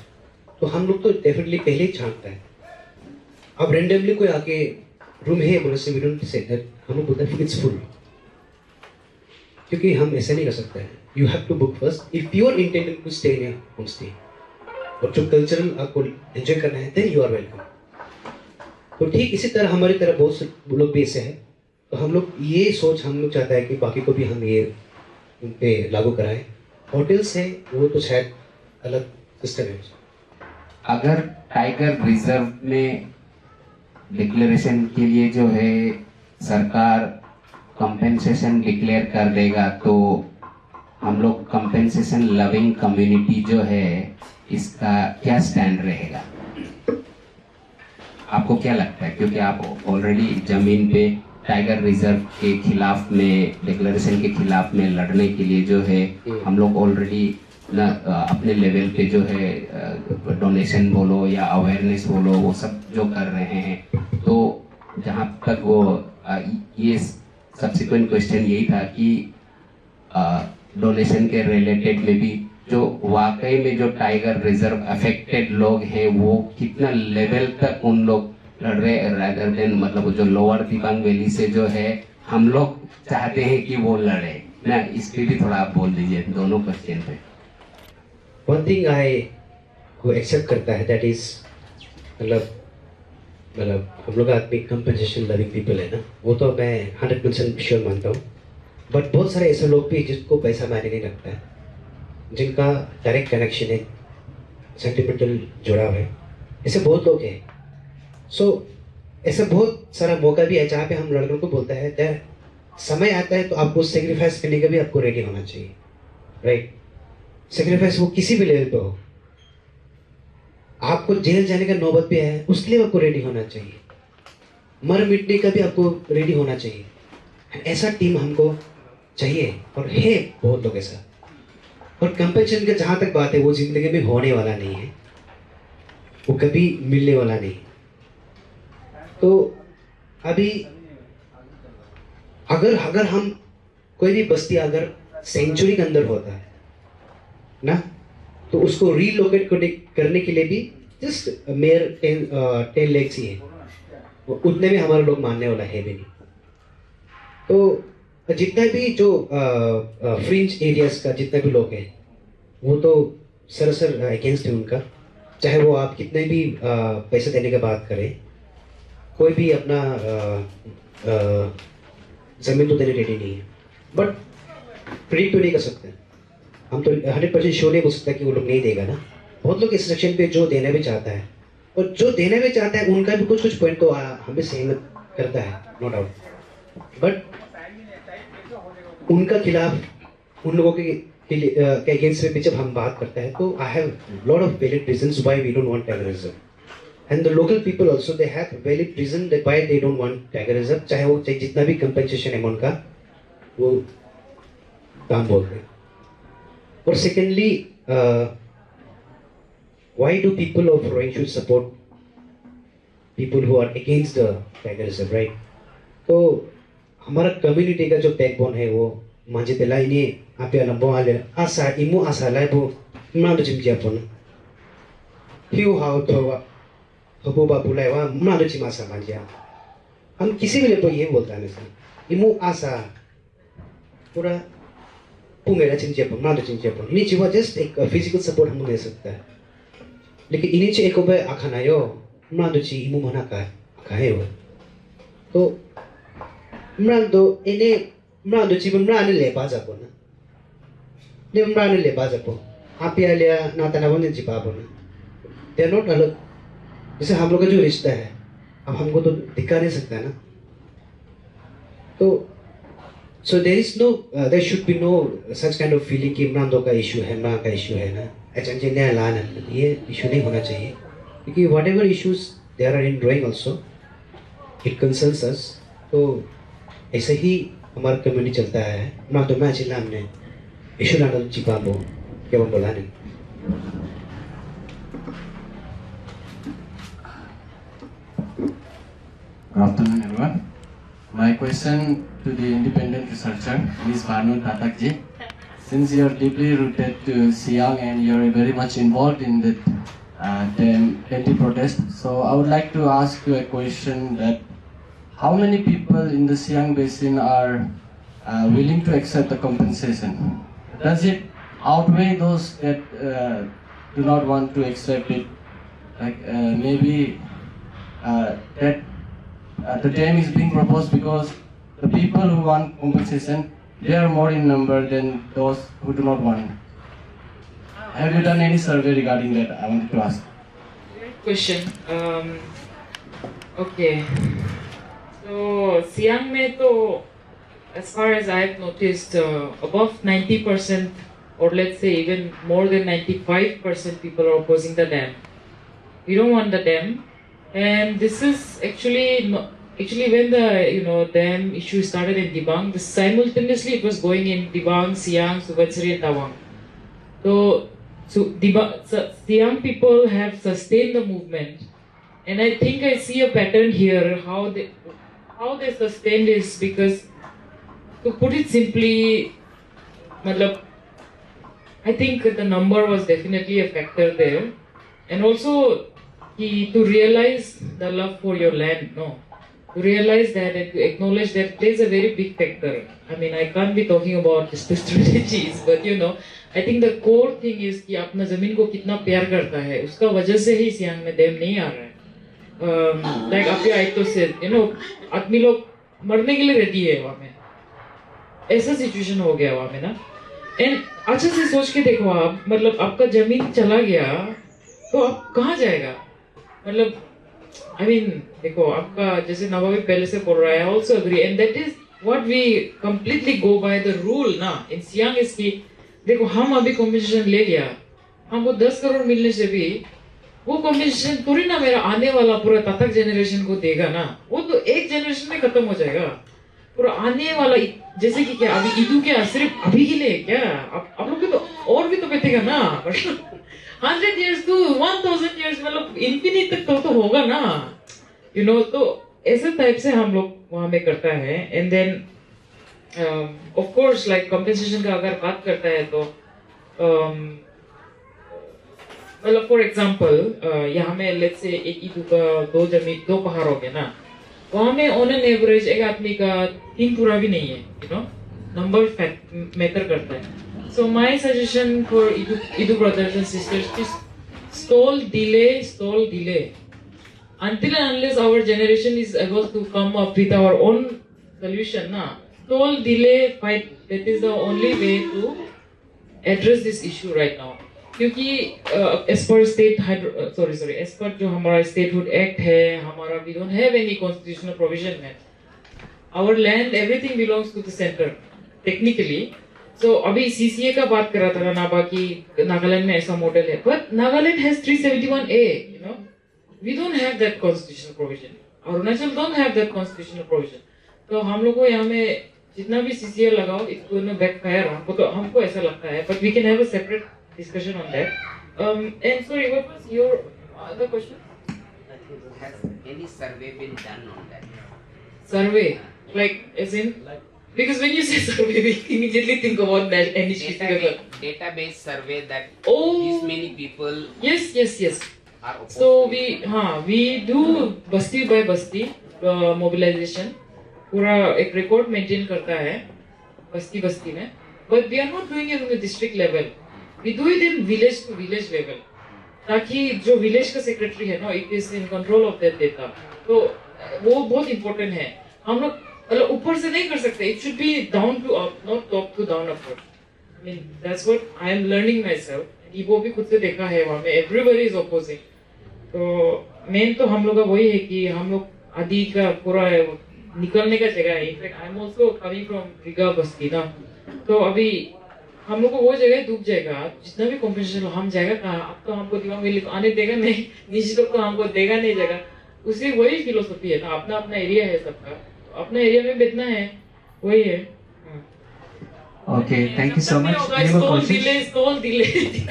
तो हम लोग तो डेफिनेटली पहले ही छांटता है। अब रेंडमली कोई आके रूम है बोले से वी डोंट से दैट, हम लोग बोलते हैं इट्स फुल, क्योंकि हम ऐसा नहीं कर सकते हैं। you have to book first. If you are intending to stay in a homestay, और जो कल्चरल आपको एंजॉय करना है, then you are welcome. तो ठीक इसी तरह हमारी तरह बहुत से लोग भी ऐसे हैं, तो हम लोग ये सोच हम लोग चाहता है कि बाकी को भी हम ये उन पे लागू कराएं. होटल्स है वो तो शायद अलग सिस्टम है. अगर टाइगर रिजर्व में डिक्लेरेशन के लिए जो है सरकार कंपेंसेशन डिक्लेयर कर देगा, तो हम लोग कंपेंसेशन लविंग कम्युनिटी जो है इसका क्या स्टैंड रहेगा? आपको क्या लगता है? क्योंकि आप ऑलरेडी जमीन पे टाइगर रिजर्व के खिलाफ में, डिक्लेरेशन के खिलाफ में लड़ने के लिए जो है हम लोग ऑलरेडी अपने लेवल पे जो है डोनेशन बोलो या अवेयरनेस बोलो वो सब जो कर रहे हैं. तो जहाँ तक वो ये सब्सिक्वेंट क्वेश्चन यही था कि डोनेशन के रिलेटेड में भी जो वाकई में जो टाइगर रिजर्व अफेक्टेड लोग हैं वो कितना लेवल तक उन लोग लड़ रहे, रादर देन मतलब जो लोअर दिबांग वैली से जो है हम लोग चाहते हैं कि वो लड़े ना. इस पे भी थोड़ा आप बोल दीजिए दोनों क्वेश्चन पे. वन थिंग आई को एक्सेप्ट करता है, दैट इज मतलब हम लोग आदमी कंपनसेशन लविंग पीपल है ना, वो तो मैं 100% श्योर मानता हूँ. बट बहुत सारे ऐसे लोग भी जिसको पैसा मायने नहीं रखता है, जिनका डायरेक्ट कनेक्शन है, सेंटिमेंटल जुड़ाव है, ऐसे बहुत लोग हैं. सो ऐसा बहुत सारा मौका भी है जहाँ पे हम लड़कों को बोलता है समय आता है तो आपको सेक्रीफाइस करने का भी आपको रेडी होना चाहिए, राइट? सेक्रीफाइस वो किसी भी लेवल पे हो. आपको जेल जाने का नौबत भी है, उसके लिए आपको रेडी होना चाहिए. मर मिटने का भी आपको रेडी होना चाहिए. ऐसा टीम हमको चाहिए और है बहुत लोग ऐसा. और कंपेंसेशन का जहाँ तक बात है वो जिंदगी में होने वाला नहीं है, वो कभी मिलने वाला नहीं. तो अभी अगर हम कोई भी बस्ती अगर सेंचुरी के अंदर होता है ना, तो उसको रीलोकेट करने के लिए भी जस्ट मेयर 10 lakhs ही है, उतने में हमारे लोग मानने वाला है भी नहीं. तो जितना भी जो फ्रिंज एरियाज का जितना भी लोग हैं वो तो सरासर अगेंस्ट है उनका. चाहे वो आप कितने भी पैसे देने की बात करें, कोई भी अपना ज़मीन तो देने रेडी नहीं है. बट प्रिडिक्ट तो नहीं कर सकते हम, तो 100% श्योर नहीं बोल सकता कि वो लोग नहीं देगा ना. बहुत लोग इस सेक्शन पे जो देना भी चाहता है, और जो देना भी चाहता है उनका भी कुछ पॉइंट तो हमें सहमत करता है, नो डाउट. बट उनका खिलाफ उन लोगों के अगेंस्ट में भी जब हम बात करते हैं तो I have lot of valid reasons why we don't want tiger reserve. And the local people also they have valid reason that why they don't want tiger reserve. चाहे वो जितना भी कंपेंसेशन अमाउंट का वो दाम बोलते हैं. और secondly, why do people of Roing should support people who are against the tiger reserve, right? तो हमारा कम्युनिटी का जो बैकबोन है वो मांझे पेला ini apa yang lambung ale asa imu asa lai bu mana tu cimcia pun hiu hao to हबू बाबू लाए वहाँ मना दो चिमा सा मांझिया. हम किसी भी लेपो ये बोलता है सर, इमु आसा पूरा पुंगेरा चिंचिया पन मना दो चिंचिया पन. इन्हीं चीज़ जस्ट एक फिजिकल सपोर्ट हम दे सकता है, लेकिन इन्हीं चीज़ एक बार आखाना यो मना दो ची इमु मना का आखा है वो. तो मना दो इन्हें मना दो ची मना ने ले बाजा पन ना, ने मना ने ले बाजा पन आप ये लिया ना तना बंदे चिपा पन. दे नोट अलग. जैसे हम लोग का जो रिश्ता है अब हमको तो दिखा नहीं सकता है ना. तो so there is no there should be no such kind of feeling कि इमरान दो का इशू है, इमरान का इशू है ना, एचएनजे ने लान है, ये इशू नहीं होना चाहिए. क्योंकि whatever issues there are in drawing also it concerns us. तो ऐसे ही हमारा कम्युनिटी चलता है. इमरान तो मैं चिल्ला हमने इशू लाना चिपा बो क्या वो बोला नहीं. Good afternoon, everyone. My question to the independent researcher, Ms. Banu Tatakji. Since you are deeply rooted to Siang and you are very much involved in the anti-protest, so I would like to ask you a question that how many people in the Siang Basin are willing to accept the compensation? does it outweigh those that do not want to accept it? Like maybe that the dam is being proposed because the people who want compensation, they are more in number than those who do not want. Have you done any survey regarding that? I wanted to ask. Great question. Okay. So Siang में तो, as far as I've noticed, above 90%, or let's say even more than 95% people are opposing the dam. We don't want the dam, and this is actually when the dam issue started in Dibang, simultaneously it was going in Dibang, Siang, Subansiri, and Tawang. So Siang people have sustained the movement, and I think I see a pattern here. How they sustained is because, to put it simply, I think the number was definitely a factor there, and also to realize the love for your land, to realize that and to acknowledge that plays a very big factor. I mean, I can't be talking about just the strategies, but I think the core thing is कि अपना जमीन को कितना प्यार करता है, उसका वजह से ही सियांग में डैम नहीं आ रहा है. Like आपके आयतों से, आदमी लोग मरने के लिए रेडी है वहाँ में. ऐसा सिचुएशन हो गया वहाँ में ना. एंड अच्छा से सोच के देखो आप, मतलब आपका जमीन चला गया तो आप कहाँ जाएगा? मतलब I mean, देखो आपका जैसे नवाबी पहले से बोल रहा है, I also agree, and that is what we completely go by the rule ना. In Siang is कि देखो हम अभी कॉम्पिटिशन ले लिया, हमको 10 करोड़ मिलने से भी वो कॉम्पिटिशन थोड़ी ना मेरा आने वाला पूरा तातक जनरेशन को देगा ना. वो तो एक जनरेशन में खत्म हो जाएगा. पूरा आने वाला जैसे कि क्या अभी ईदू क्या सिर्फ अभी के लिए क्या? आप लोग के तो और भी तो बेचेगा ना. 100 years to 1000 years, मतलब इंफिनिट तक तो होगा ना. तो ऐसे टाइप से हम लोग वहाँ में करता है. And then of course like compensation का अगर बात करता है तो मतलब फॉर एग्जांपल यहाँ में लेट्स से एक ईदू का दो पहाड़ हो गया ना, वहाँ में ऑन एन एवरेज एक आदमी का 3 पूरा भी नहीं है. नंबर मैटर करता है. So my suggestion for Idu brothers and sisters is stall, delay. Until and unless our generation is able to come up with our own solution, stall, delay, fight. That is the only way to address this issue right now. क्योंकि as per as per जो हमारा statehood act है, हमारा we don't have any constitutional provision है. Our land, everything belongs to the center, technically. So अभी CCA का बात कर रहा था नाबा की नागालैंड में ऐसा मॉडल है, but Nagaland has 371A. We don't have that constitutional provision. Arunachal don't have that constitutional provision. तो हम लोग को यहाँ में जितना भी CCA लगाओ, it's going to backfire. हमको ऐसा लगता है, but we can have a separate discussion on that. And sorry, what was your other question? Has any survey been done on that? Survey, like as in. Because when you say survey, we immediately think about that database survey that oh, these many people yes are opposed so to we do basti by basti mobilization. पूरा एक record maintain करता है बस्ती में, but we are not doing it on the district level. We do it in village to village level, ताकि जो village का secretary है it is in control of that data. तो वो बहुत important है. हम लोग मतलब ऊपर से नहीं कर सकते. It should be down to up, not top to down upward. I mean that's what I am learning myself. वो भी खुद से देखा है वहाँ में everybody is opposing. तो main तो हम लोग का वही है कि हम लोग आदि का पूरा निकलने का जगह है. In fact I am also coming from Riga बस्ती ना, तो अभी हम लोग को वो जगह डूब जाएगा. जितना भी कॉम्पिटिशन हम जाएगा कहाँ? अब तो हमको दिमाग में आने देगा नहीं, नीचे लोग तो हमको देगा नहीं जगह. उसी वही फिलोसफी है ना, अपना अपना एरिया है सबका, अपने एरिया में बेचना है, वही है. Okay, thank you so much. Any more questions? Stall delay.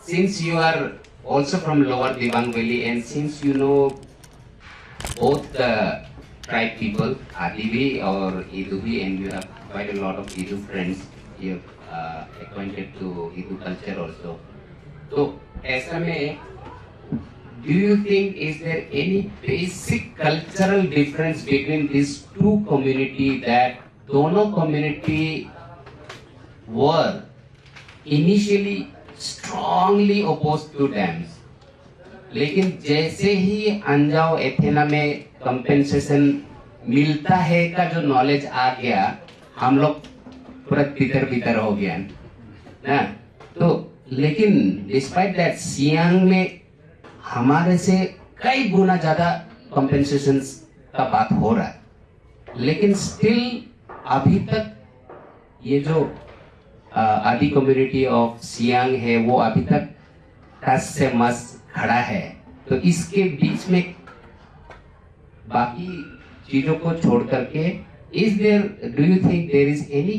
Since you are also from Lower Dibang Valley, and since you know both the tribe people, Adivi or Idubi, and you have quite a lot of Idu friends, you are acquainted to Idu culture also. So, ऐसा में do you think is there any basic cultural difference between these two community that दोनों community were initially strongly opposed to dams, लेकिन जैसे ही Anjaw Athena में compensation मिलता है का जो नॉलेज आ गया, हम लोग पूरा तितर बितर हो गया ना। तो लेकिन डिस्पाइट दैट सियांग में हमारे से कई गुना ज्यादा कंपेंसेशन का बात हो रहा है, लेकिन स्टिल अभी तक ये जो आदि कम्युनिटी ऑफ सियांग है वो अभी तक टस से मस खड़ा है। तो इसके बीच में बाकी चीजों को छोड़ करके is there, do you think there is any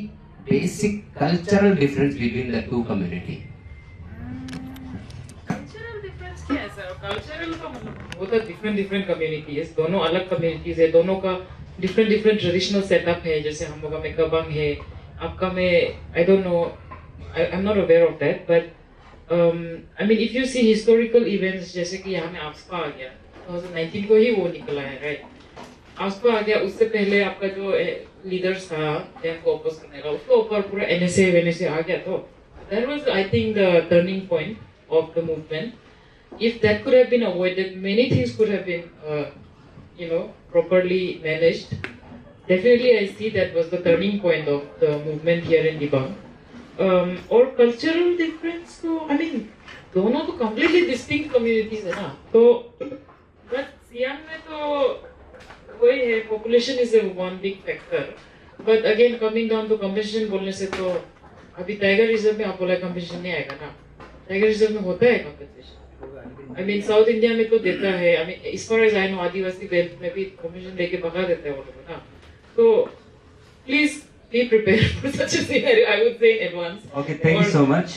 basic cultural difference between the two community? Cultural difference क्या है सर? कल्चरल का मतलब वो तो डिफरेंट कम्युनिटीज, दोनों अलग कम्युनिटीज है, दोनों का डिफरेंट ट्रेडिशनल सेटअप है। जैसे हम लोग में कबंग है, आपका में I don't know, I am not aware of that, but I mean if you see historical events, जैसे कि यहाँ में आफ्सपा आ गया 2019 को ही वो निकला है, राइट? आफ्सपा आ गया, उससे पहले आपका जो लीडर्स था डैम को अपोज करने का, उसके ऊपर पूरा एनएसए आ गया। तो that was I think the turning point of the movement. If that could have been avoided, many things could have been properly managed. Definitely I see that was the turning point of the movement here in Dibang. और cultural difference तो I mean दोनों तो completely distinct communities है ना, तो but Siang में तो वही है, population is a one big factor, but again coming down to compensation बोलने से तो अभी टाइगर रिजर्व में आप बोला compensation नहीं आएगा ना, टाइगर रिजर्व में होता है compensation. I mean south India में तो देता है, I mean as far as I know Adivasi belt में भी कमीशन लेके भगा देते हैं वो लोग ना. तो please be prepared for such a scenario, I would say in advance. Okay, thank you so much.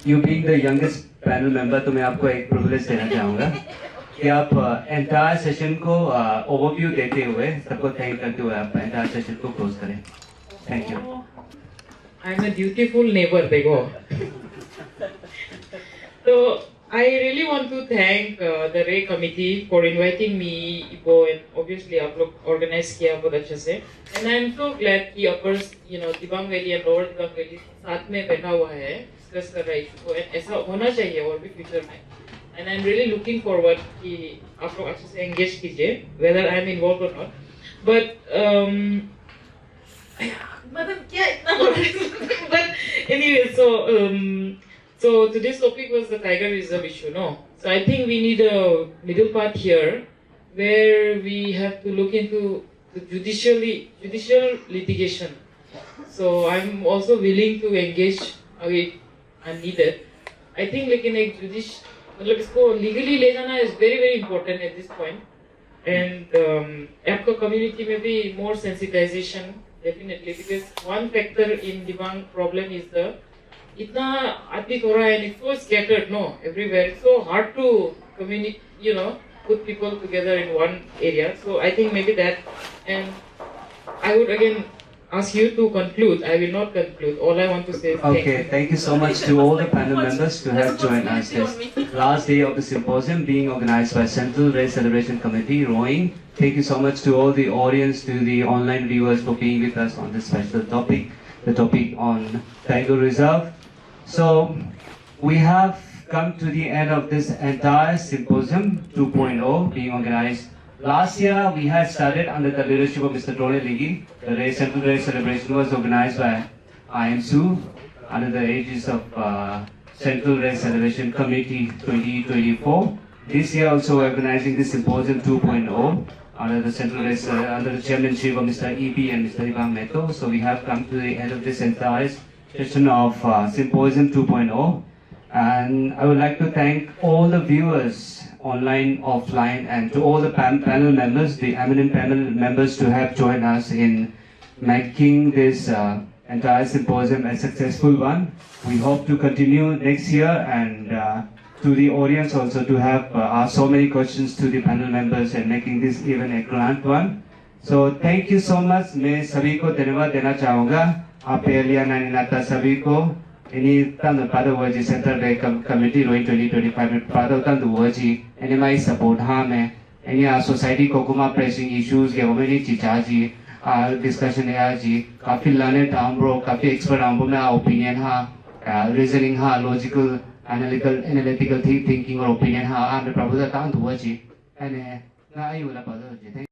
You being the youngest panel member, तो मैं आपको एक privilege देना चाहूँगा कि आप entire session को overview देते हुए, सबको thank करते हुए आप entire session को close करें. Thank you. I'm a dutiful neighbor, देखो. So I really want to thank the Ray committee for inviting me, Ibo, and obviously आप लोग organize किया बहुत अच्छे से. And I'm so glad कि upper, Dibang Valley and lower Dibang Valley साथ में बैठा हुआ है, discuss कर रहा है इसको. And ऐसा होना चाहिए और भी future में. And I'm really looking forward कि आप लोग अच्छे से engage कीजिए, whether I'm involved or not. But मतलब क्या इतना बोल रहे हैं? But anyway, so today's topic was the tiger reserve issue, no? So I think we need a middle path here, where we have to look into the judicial litigation. So I'm also willing to engage if I'm needed. I think लेकिन एक मतलब इसको legally ले जाना is very important at this point. And आपका community में भी more sensitization definitely, because one factor in Dibang problem is the इतना आदित हो रहा है and it's so scattered, no, everywhere. It's so hard to communicate, put people together in one area. So I think maybe that, and I would again ask you to conclude. I will not conclude. All I want to say is okay, thank you so much to all the panel members to have joined us this last day of the symposium being organized by Central Ray Celebration Committee, Rowing. Thank you so much to all the audience, to the online viewers for being with us on this special topic, the topic on Tiger Reserve. So we have come to the end of this entire symposium 2.0 being organized. Last year we had started under the leadership of Mr. Tole Ligi. The Central Ray Celebration was organized by IMSU under the aegis of Central Ray Celebration Committee 2024. This year also we are organizing this symposium 2.0 under the Central Ray, under the chairmanship of Mr. E.B. and Mr. Ibang Meto. So we have come to the end of this entire session of Symposium 2.0, and I would like to thank all the viewers online, offline, and to all the panel members, the eminent panel members, to have joined us in making this entire symposium a successful one. We hope to continue next year, and to the audience also to have asked so many questions to the panel members and making this even a grand one. So thank you so much. मैं सभी को धन्यवाद देना चाहूँगा. आप एलिया नानी नाता सभी को Ini tanto pada wajib center de community rowing 2025 pada tanto wajib ini mai support hame ini society को kuma pressing issues के वो मेरी चिचाजी discussion है आजी काफी learned हमरो काफी expert हमरो में opinion हा reasoning हा logical analytical thinking और opinion हा आमे प्रभुता tanto wajib ini ना आयु वाला pada wajib